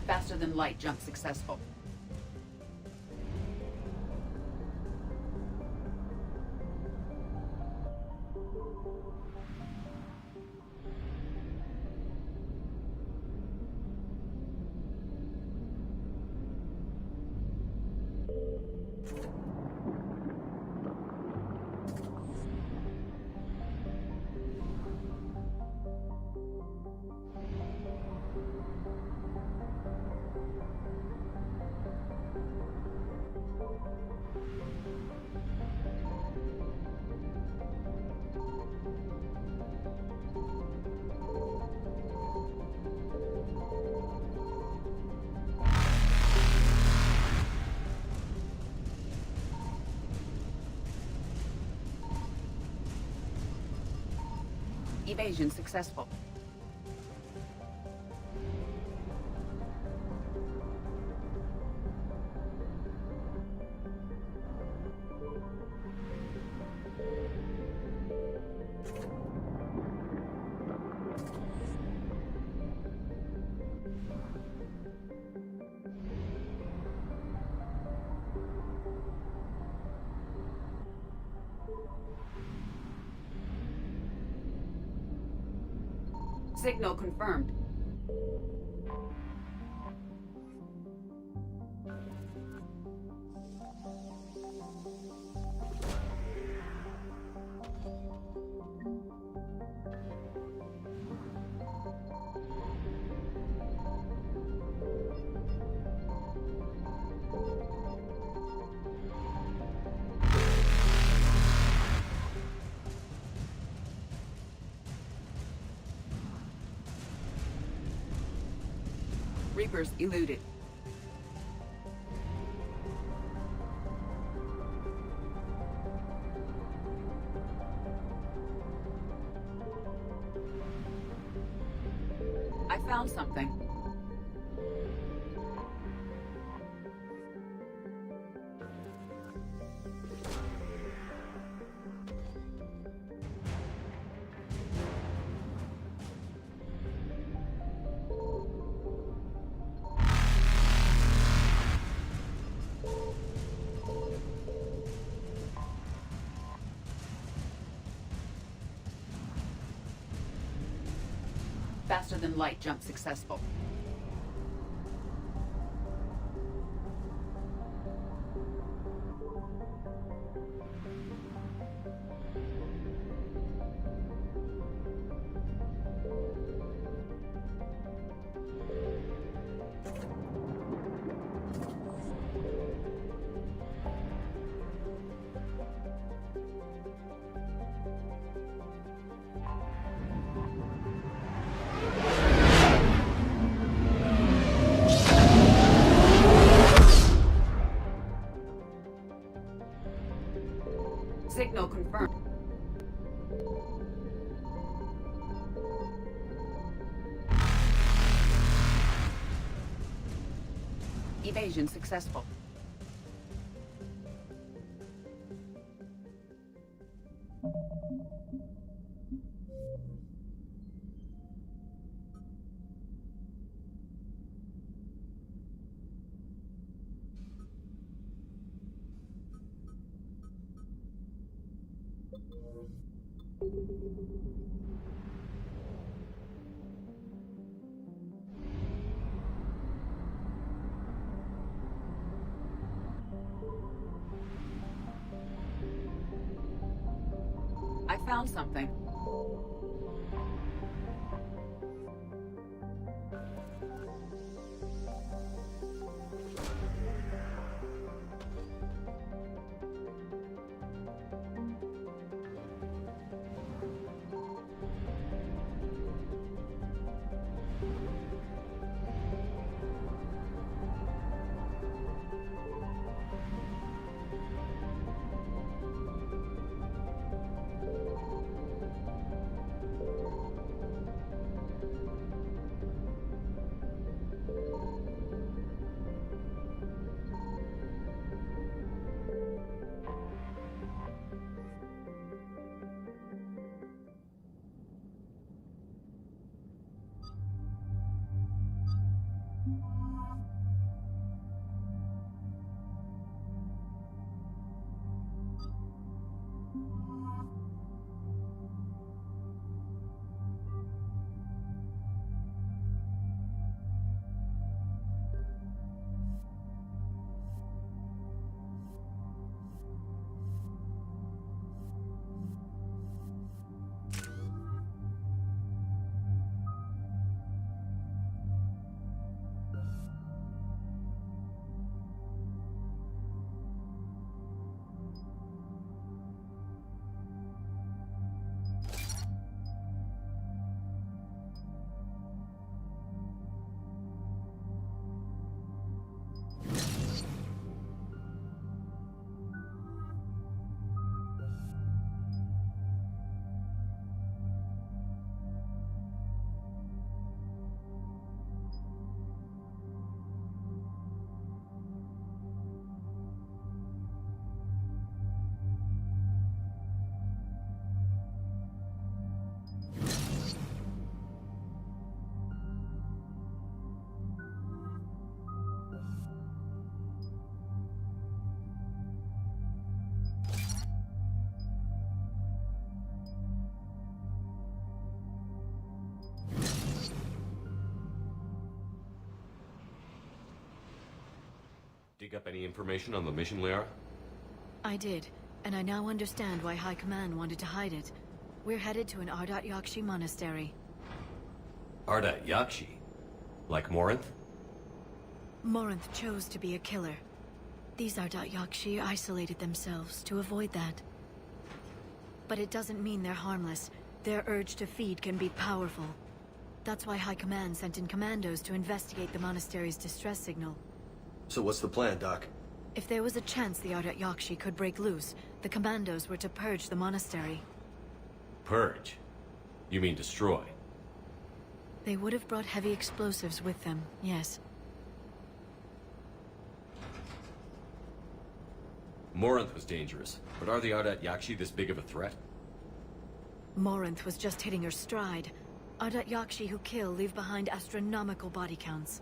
Speaker 12: Faster than light jump successful. Evasion successful. Signal confirmed. Reapers eluded. I found something. Faster than light jump successful. Evasion successful. I found something.
Speaker 2: Dig up any information on the mission, Liara?
Speaker 1: I did, and I now understand why High Command wanted to hide it. We're headed to an Ardat Yakshi monastery.
Speaker 2: Ardat Yakshi? Like Morinth?
Speaker 1: Morinth chose to be a killer. These Ardat Yakshi isolated themselves to avoid that. But it doesn't mean they're harmless. Their urge to feed can be powerful. That's why High Command sent in commandos to investigate the monastery's distress signal.
Speaker 16: So what's the plan, Doc?
Speaker 1: If there was a chance the Ardat Yakshi could break loose, the commandos were to purge the monastery.
Speaker 2: Purge? You mean destroy?
Speaker 1: They would have brought heavy explosives with them, yes.
Speaker 2: Morinth was dangerous, but are the Ardat Yakshi this big of a threat?
Speaker 1: Morinth was just hitting her stride. Ardat Yakshi who kill leave behind astronomical body counts.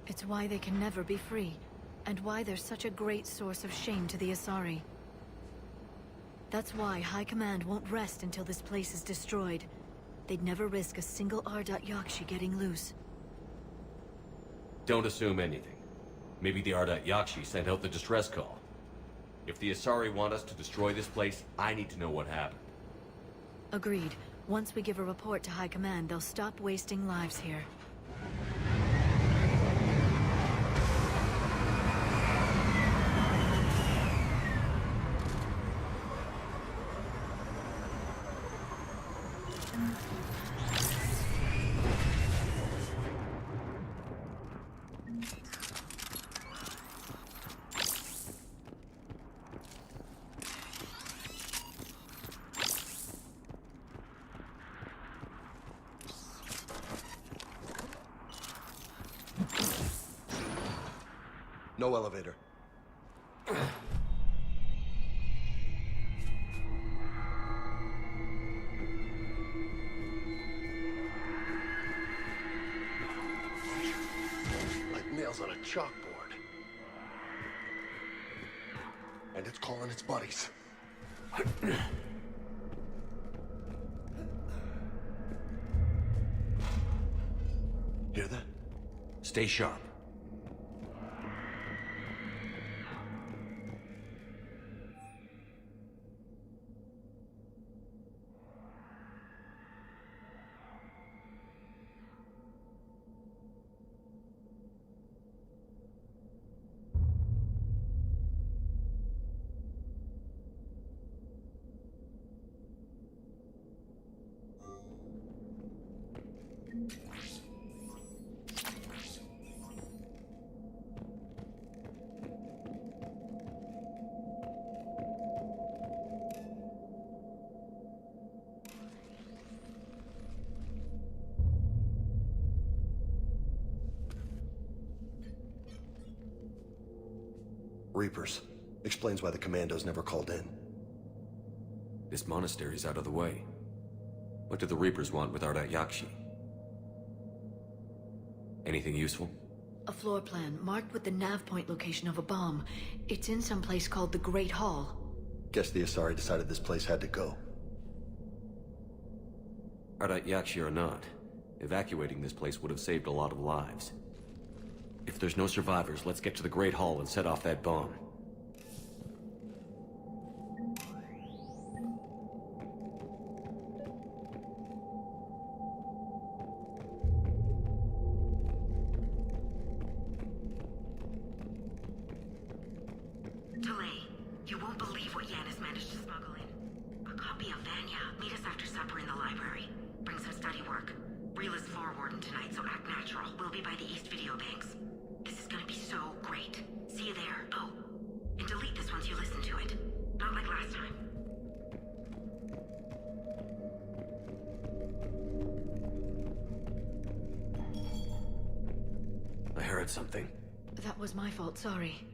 Speaker 1: It's why they can never be free, and why they're such a great source of shame to the Asari. That's why High Command won't rest until this place is destroyed. They'd never risk a single Ardat Yakshi getting loose.
Speaker 2: Don't assume anything. Maybe the Ardat Yakshi sent out the distress call. If the Asari want us to destroy this place, I need to know what happened.
Speaker 1: Agreed. Once we give a report to High Command, they'll stop wasting lives here.
Speaker 16: No elevator.
Speaker 15: Like nails on a chalkboard. And it's calling its buddies.
Speaker 16: Hear that?
Speaker 2: Stay sharp.
Speaker 16: Reapers. Explains why the commandos never called in.
Speaker 2: This monastery's out of the way. What do the Reapers want with Ardat Yakshi? Anything useful?
Speaker 1: A floor plan marked with the nav point location of a bomb. It's in some place called the Great Hall.
Speaker 16: Guess the Asari decided this place had to go.
Speaker 2: Ardat Yakshi or not, evacuating this place would have saved a lot of lives. If there's no survivors, let's get to the Great Hall and set off that bomb.
Speaker 7: Delay. You won't believe what Yanis managed to smuggle in. A copy of Vanya. Meet us after supper in the library. Bring some study work. Reel is floor warden tonight, so act natural. We'll be by the East Video Banks. This is gonna be so great. See you there. Oh, and delete this once you listen to it. Not like last time.
Speaker 2: I heard something.
Speaker 1: That was my fault, sorry.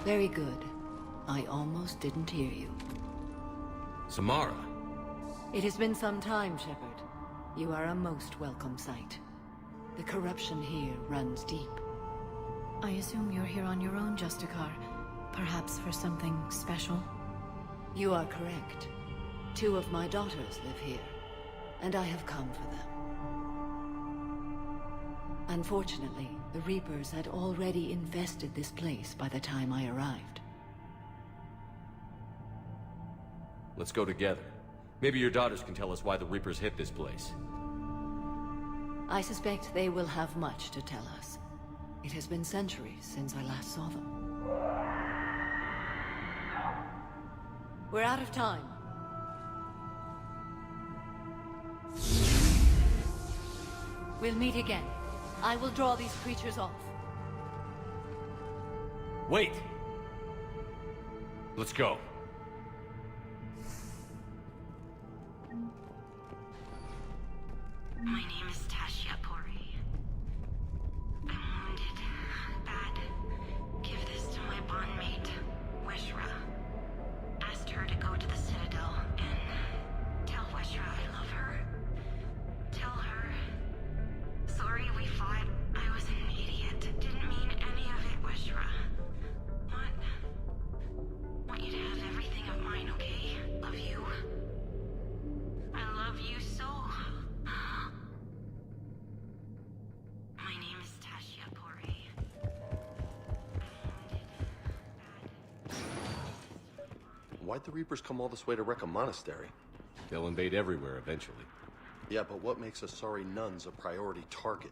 Speaker 1: Very good. I almost didn't hear you.
Speaker 2: Samara!
Speaker 1: It has been some time, Shepard. You are a most welcome sight. The corruption here runs deep. I assume you're here on your own, Justicar. Perhaps for something special? You are correct. 2 of my daughters live here, and I have come for them. Unfortunately, the Reapers had already infested this place by the time I arrived.
Speaker 2: Let's go together. Maybe your daughters can tell us why the Reapers hit this place.
Speaker 1: I suspect they will have much to tell us. It has been centuries since I last saw them. We're out of time. We'll meet again. I will draw these creatures off.
Speaker 2: Wait! Let's go.
Speaker 7: My name is Tashia Pori. I'm wounded. Bad. Give this to my bondmate, Weshra. Asked her to go to the Citadel and tell Weshra I love her. Tell her. Sorry we fought. I was an idiot. Didn't mean any of it, Weshra. Want you to have everything of mine, okay? Love you. I love you so. My name is Tashia Pori.
Speaker 16: Why'd the Reapers come all this way to wreck a monastery?
Speaker 2: They'll invade everywhere eventually.
Speaker 16: Yeah, but what makes Asari nuns a priority target?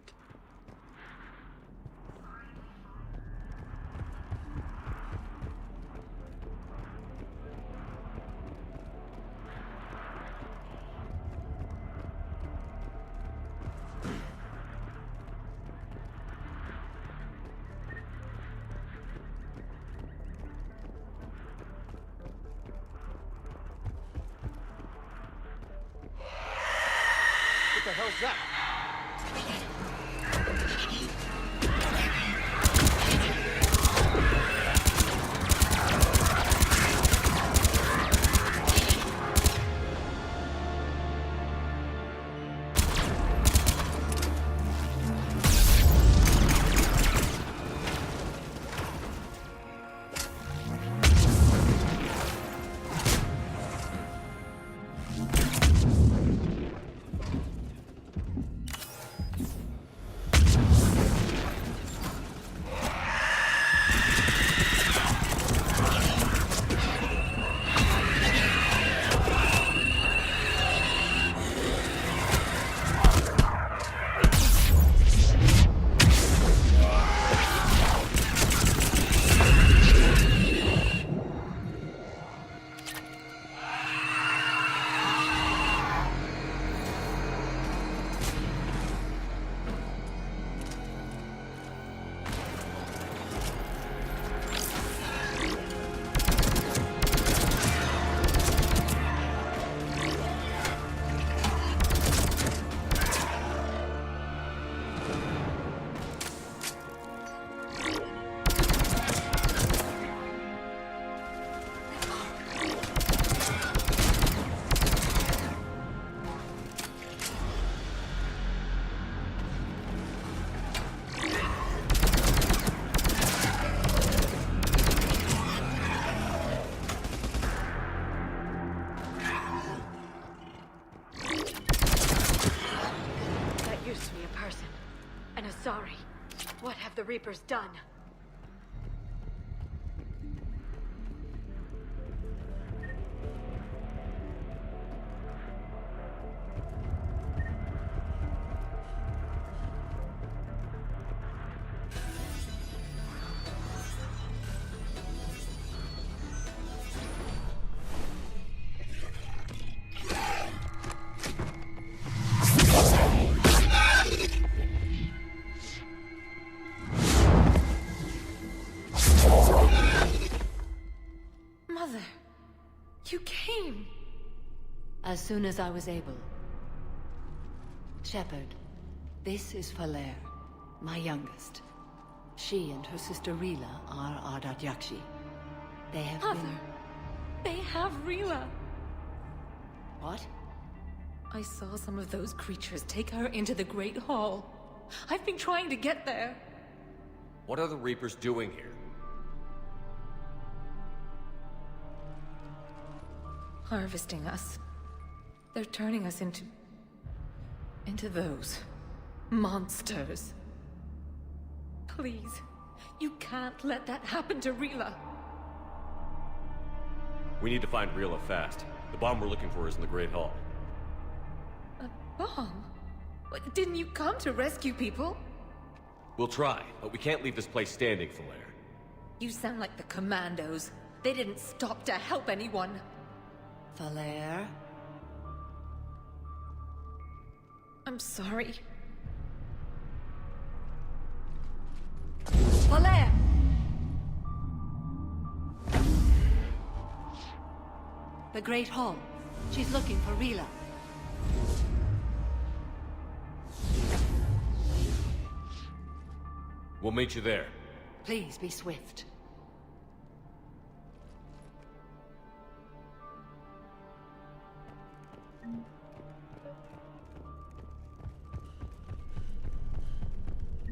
Speaker 6: What the hell's that?
Speaker 1: Sorry. What have the Reapers done? You came!
Speaker 3: As soon as I was able. Shepard, this is Falair, my youngest. She and her sister Rila are Ardat Yakshi. They have been...
Speaker 1: They have Rila!
Speaker 3: What?
Speaker 1: I saw some of those creatures take her into the Great Hall. I've been trying to get there.
Speaker 2: What are the Reapers doing here?
Speaker 1: Harvesting us. They're turning us into those monsters. Please, you can't let that happen to Rila.
Speaker 2: We need to find Rila fast. The bomb we're looking for is in the Great Hall.
Speaker 1: A bomb? What, didn't you come to rescue people?
Speaker 2: We'll try, but we can't leave this place standing, Falair.
Speaker 1: You sound like the Commandos. They didn't stop to help anyone.
Speaker 3: Falair?
Speaker 1: I'm sorry. Falair!
Speaker 3: The Great Hall. She's looking for Rila.
Speaker 2: We'll meet you there.
Speaker 3: Please be swift.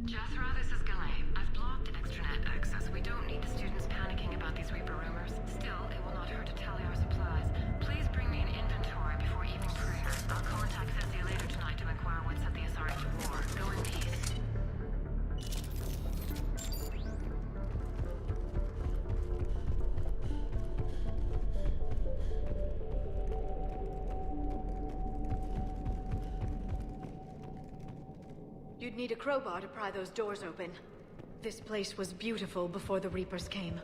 Speaker 7: Jethro, this is Galley. I've blocked extranet access. We don't need the students panicking about these Reaper rumors. Still, it will not hurt to tally our supplies. Please bring me an inventory before evening prayer. I'll contact Ceci later tonight to inquire what set the Asari to war. Go in peace.
Speaker 1: You'd need a crowbar to pry those doors open. This place was beautiful before the Reapers came.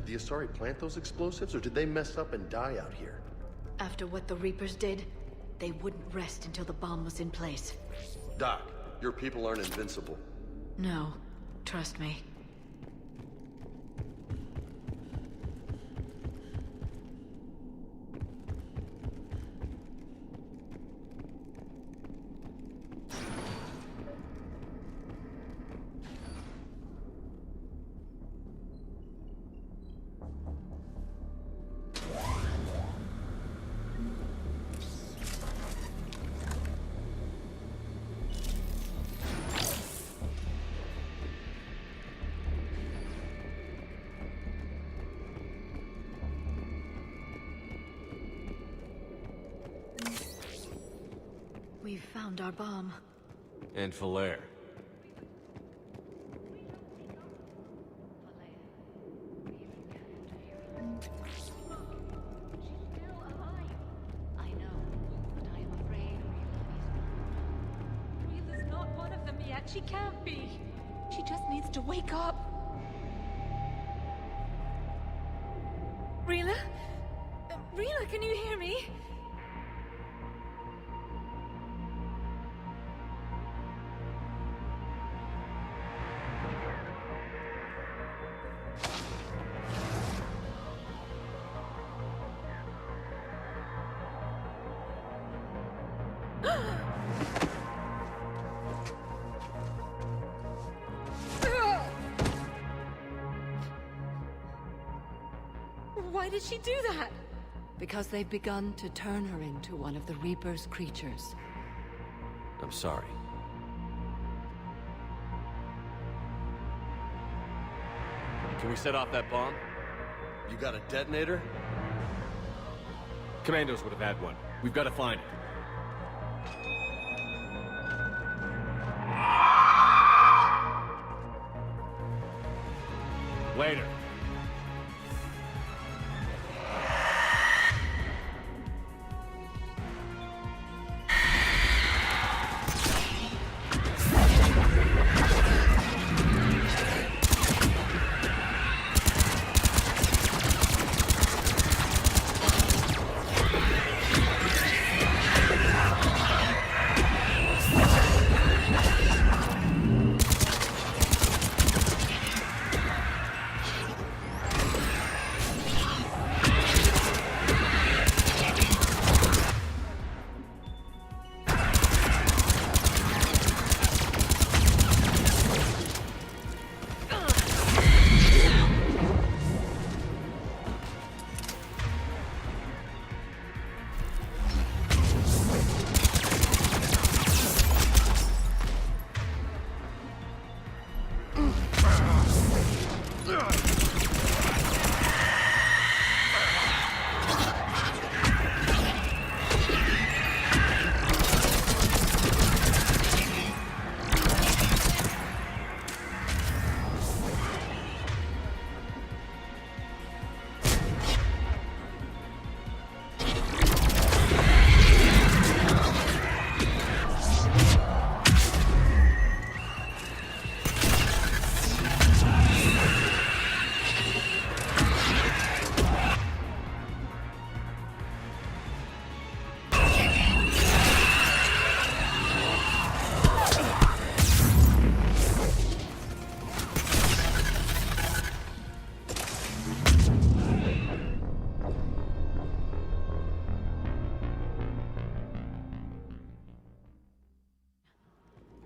Speaker 16: Did the Asari plant those explosives, or did they mess up and die out here?
Speaker 1: After what the Reapers did, they wouldn't rest until the bomb was in place.
Speaker 16: Doc, your people aren't invincible.
Speaker 1: No, trust me. We've found our bomb.
Speaker 2: And Falaire.
Speaker 23: I know, but I am afraid
Speaker 17: Rila's not one of them yet. She can't be. She just needs to wake up. Rila? Rila, can you hear me? Why did she do that?
Speaker 3: Because they've begun to turn her into one of the Reaper's creatures.
Speaker 2: I'm sorry. Can we set off that bomb?
Speaker 16: You got a detonator?
Speaker 2: Commandos would have had one. We've got to find it. Later.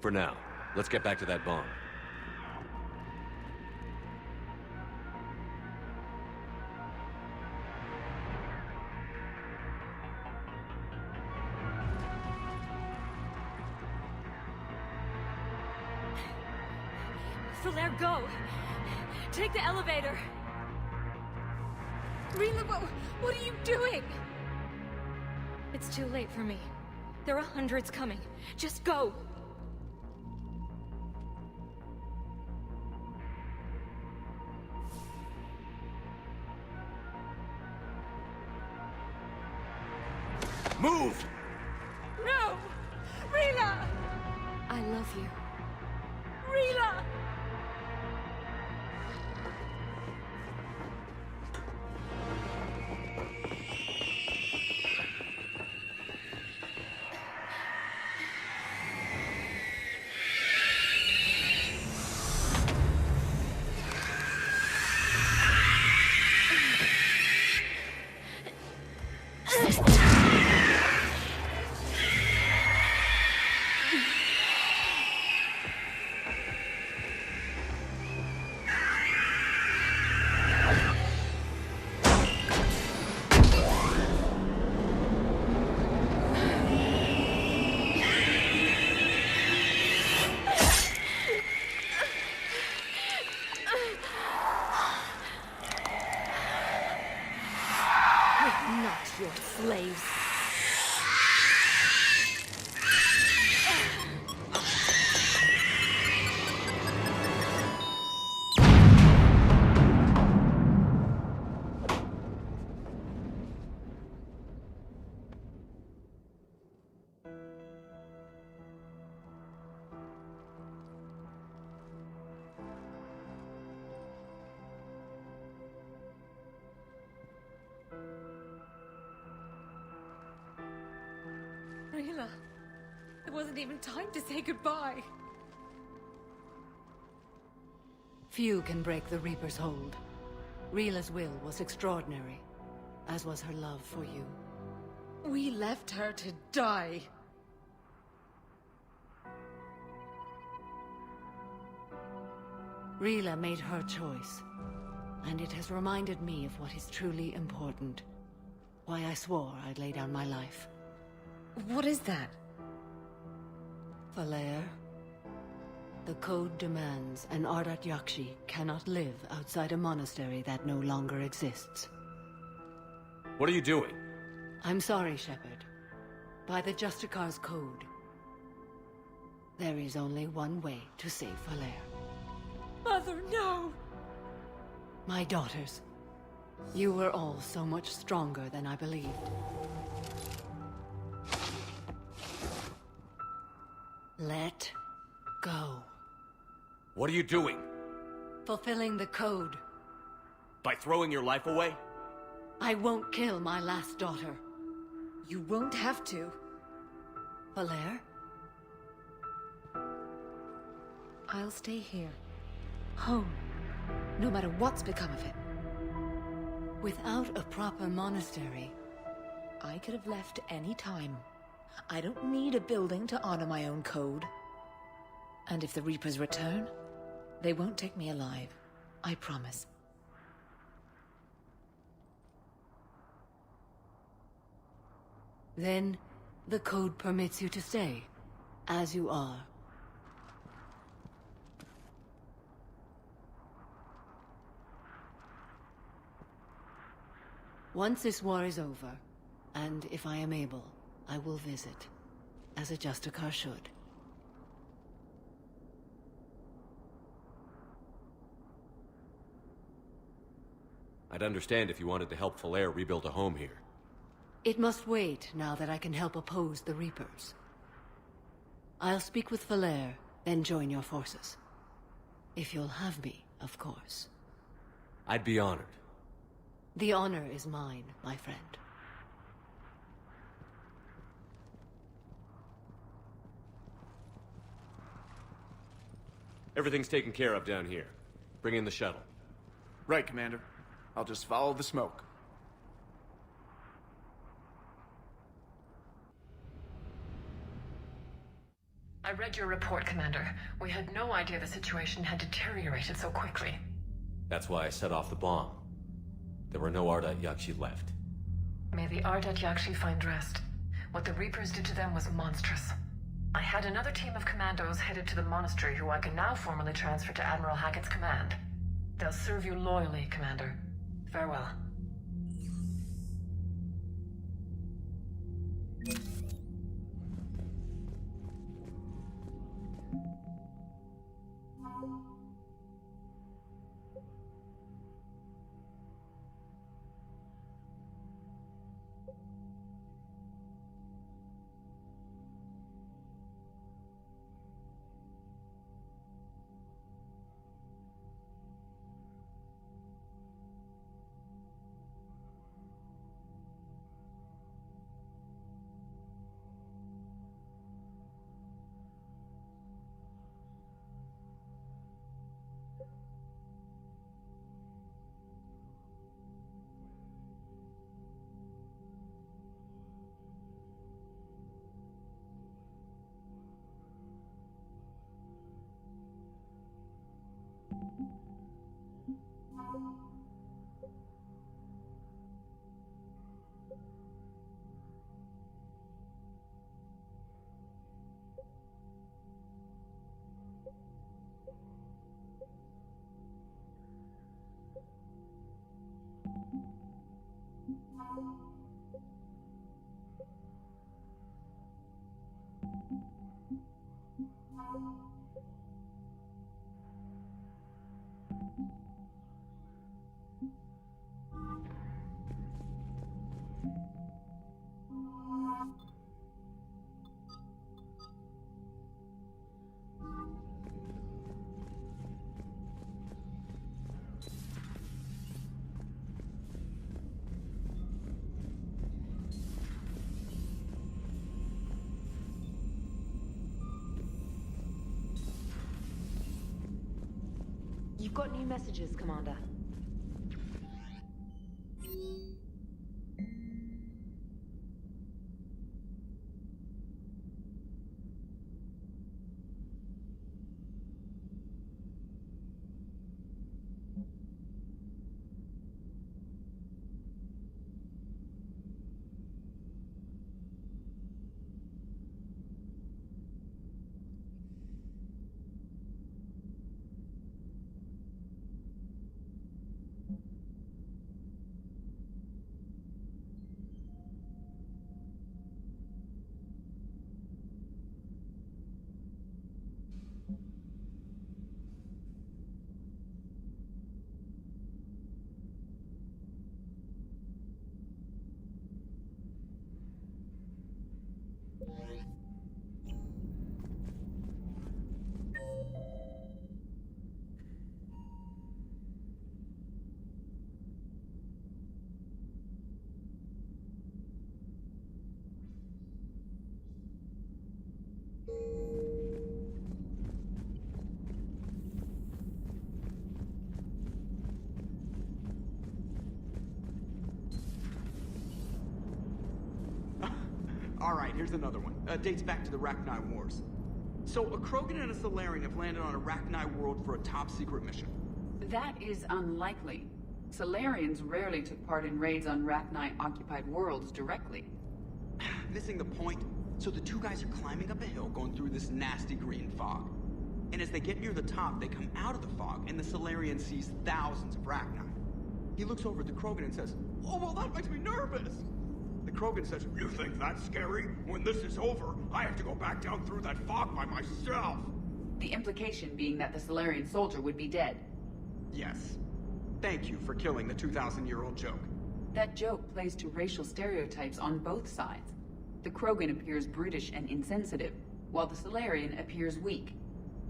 Speaker 2: For now, let's get back to that bomb.
Speaker 17: Falaire, go! Take the elevator! Rila, what are you doing? It's too late for me. There are hundreds coming. Just go!
Speaker 2: Move!
Speaker 17: No! Rila! I love you. Rila!
Speaker 1: We're not your slaves.
Speaker 17: Rila, it wasn't even time to say goodbye.
Speaker 3: Few can break the Reaper's hold. Rila's will was extraordinary, as was her love for you.
Speaker 17: We left her to die.
Speaker 3: Rila made her choice, and it has reminded me of what is truly important. Why I swore I'd lay down my life.
Speaker 17: What is that?
Speaker 3: Falair, the code demands an Ardat Yakshi cannot live outside a monastery that no longer exists.
Speaker 2: What are you doing?
Speaker 3: I'm sorry, Shepard. By the Justicar's code, there is only one way to save Falair.
Speaker 17: Mother, no!
Speaker 3: My daughters, you were all so much stronger than I believed. Let go.
Speaker 2: What are you doing?
Speaker 3: Fulfilling the code.
Speaker 2: By throwing your life away?
Speaker 3: I won't kill my last daughter.
Speaker 17: You won't have to.
Speaker 3: Falair?
Speaker 17: I'll stay here. Home. No matter what's become of it.
Speaker 3: Without a proper monastery,
Speaker 17: I could have left any time. I don't need a building to honor my own code. And if the Reapers return, they won't take me alive. I promise.
Speaker 3: Then, the code permits you to stay, as you are. Once this war is over, and if I am able, I will visit, as a Justicar should.
Speaker 2: I'd understand if you wanted to help Falair rebuild a home here.
Speaker 3: It must wait now that I can help oppose the Reapers. I'll speak with Falair, then join your forces. If you'll have me, of course.
Speaker 2: I'd be honored.
Speaker 3: The honor is mine, my friend.
Speaker 2: Everything's taken care of down here. Bring in the shuttle.
Speaker 14: Right, Commander. I'll just follow the smoke.
Speaker 19: I read your report, Commander. We had no idea the situation had deteriorated so quickly.
Speaker 2: That's why I set off the bomb. There were no Ardat Yakshi left.
Speaker 19: May the Ardat Yakshi find rest. What the Reapers did to them was monstrous. I had another team of commandos headed to the monastery who I can now formally transfer to Admiral Hackett's command. They'll serve you loyally, Commander. Farewell.
Speaker 12: You've got new messages, Commander.
Speaker 14: Alright, here's another one. Dates back to the Rachni Wars. So, a Krogan and a Solarian have landed on a Rachni world for a top-secret mission.
Speaker 10: That is unlikely. Solarians rarely took part in raids on Rachni-occupied worlds directly.
Speaker 14: Missing the point. So the two guys are climbing up a hill going through this nasty green fog. And as they get near the top, they come out of the fog, and the Solarian sees thousands of Rachni. He looks over at the Krogan and says, "Oh, well, that makes me nervous!" The Krogan says, "You think that's scary? When this is over, I have to go back down through that fog by myself!"
Speaker 10: The implication being that the Solarian soldier would be dead.
Speaker 14: Yes. Thank you for killing the 2,000-year-old joke.
Speaker 10: That joke plays to racial stereotypes on both sides. The Krogan appears brutish and insensitive, while the Solarian appears weak.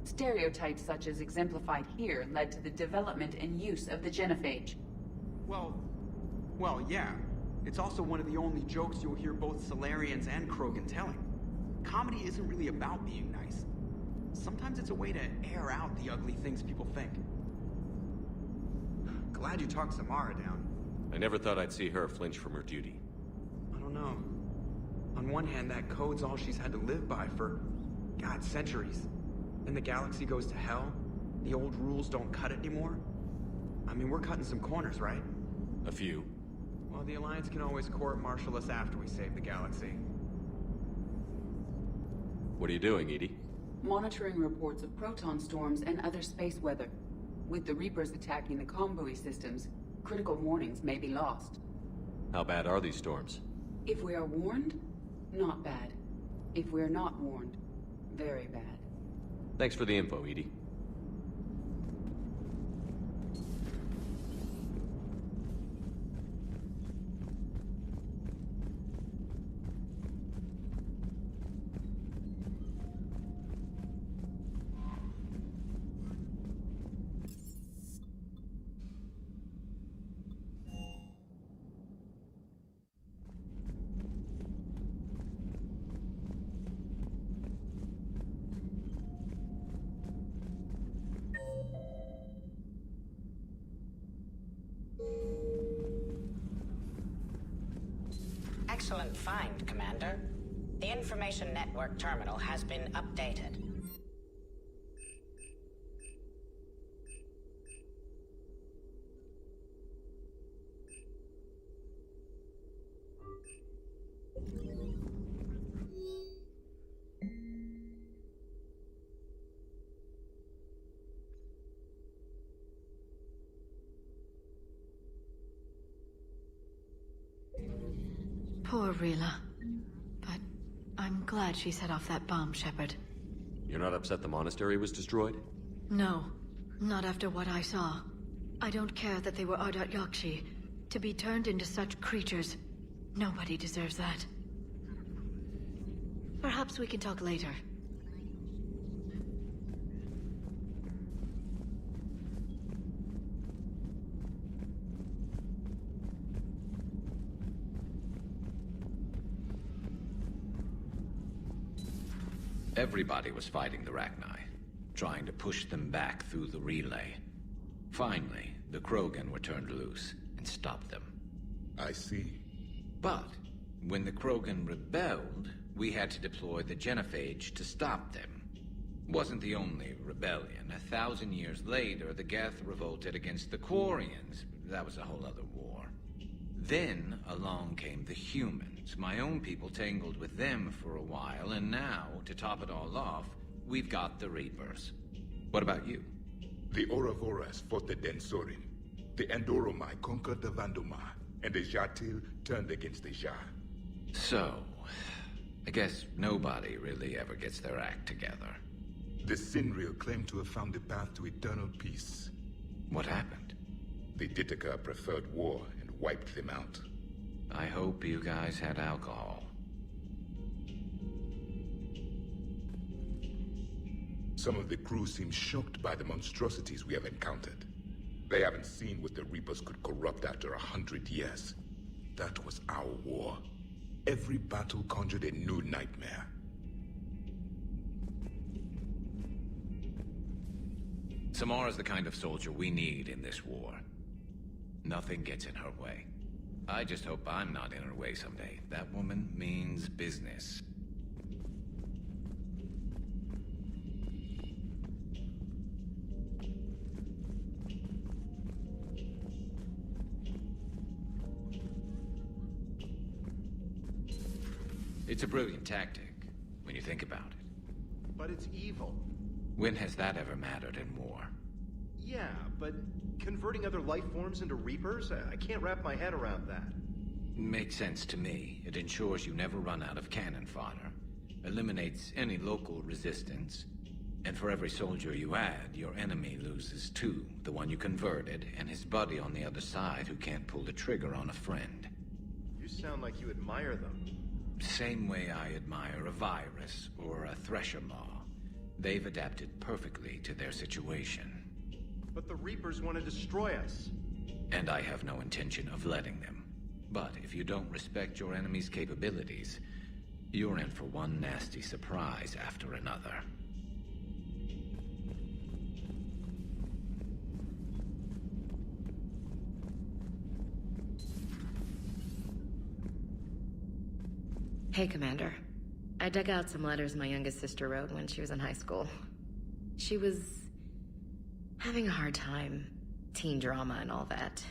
Speaker 10: Stereotypes such as exemplified here led to the development and use of the genophage.
Speaker 14: Well, yeah. It's also one of the only jokes you'll hear both Solarians and Krogan telling. Comedy isn't really about being nice. Sometimes it's a way to air out the ugly things people think. Glad you talked Samara down.
Speaker 2: I never thought I'd see her flinch from her duty.
Speaker 14: I don't know. On one hand, that code's all she's had to live by for, God, centuries. And the galaxy goes to hell. The old rules don't cut it anymore. I mean, we're cutting some corners, right?
Speaker 2: A few.
Speaker 14: Well, the Alliance can always court-martial us after we save the galaxy.
Speaker 2: What are you doing, Edie?
Speaker 10: Monitoring reports of proton storms and other space weather. With the Reapers attacking the comm buoy systems, critical warnings may be lost.
Speaker 2: How bad are these storms?
Speaker 10: If we are warned, not bad. If we are not warned, very bad.
Speaker 2: Thanks for the info, Edie.
Speaker 13: Excellent find, Commander. The information network terminal has been updated.
Speaker 1: Poor Rila. But I'm glad she set off that bomb, Shepard.
Speaker 2: You're not upset the monastery was destroyed?
Speaker 1: No, not after what I saw. I don't care that they were Ardat Yakshi. To be turned into such creatures, nobody deserves that. Perhaps we can talk later.
Speaker 5: Everybody was fighting the Rachni, trying to push them back through the relay. Finally, the Krogan were turned loose and stopped them.
Speaker 21: I see.
Speaker 5: But when the Krogan rebelled, we had to deploy the genophage to stop them. Wasn't the only rebellion. 1,000 years later, the Geth revolted against the Quarians. That was a whole other war. Then along came the humans. My own people tangled with them for a while, and now, to top it all off, we've got the Reapers. What about you?
Speaker 21: The Ouroboros fought the Densorin. The Endoromai conquered the Vandomai, and the Jatil turned against the Jah.
Speaker 5: So, I guess nobody really ever gets their act together.
Speaker 21: The Sinreal claimed to have found the path to eternal peace.
Speaker 5: What happened?
Speaker 21: The Ditaka preferred war and wiped them out.
Speaker 5: I hope you guys had alcohol.
Speaker 21: Some of the crew seem shocked by the monstrosities we have encountered. They haven't seen what the Reapers could corrupt after 100 years. That was our war. Every battle conjured a new nightmare.
Speaker 5: Samara's the kind of soldier we need in this war. Nothing gets in her way. I just hope I'm not in her way someday. That woman means business. It's a brilliant tactic, when you think about it.
Speaker 11: But it's evil.
Speaker 5: When has that ever mattered in war?
Speaker 11: Yeah, but converting other life forms into Reapers? I can't wrap my head around that.
Speaker 5: Makes sense to me. It ensures you never run out of cannon fodder, eliminates any local resistance, and for every soldier you add, your enemy loses two, the one you converted, and his buddy on the other side who can't pull the trigger on a friend.
Speaker 11: You sound like you admire them.
Speaker 5: Same way I admire a virus or a thresher maw. They've adapted perfectly to their situation.
Speaker 11: But the Reapers want to destroy us.
Speaker 5: And I have no intention of letting them. But if you don't respect your enemy's capabilities, you're in for one nasty surprise after another.
Speaker 7: Hey, Commander. I dug out some letters my youngest sister wrote when she was in high school. She was having a hard time. Teen drama and all that.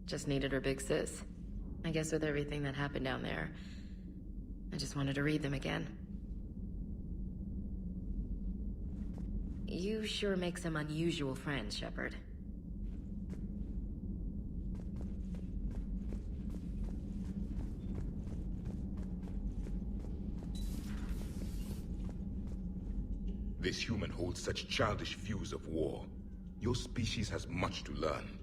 Speaker 7: Just needed her big sis. I guess with everything that happened down there, I just wanted to read them again. You sure make some unusual friends, Shepard.
Speaker 21: This human holds such childish views of war. Your species has much to learn.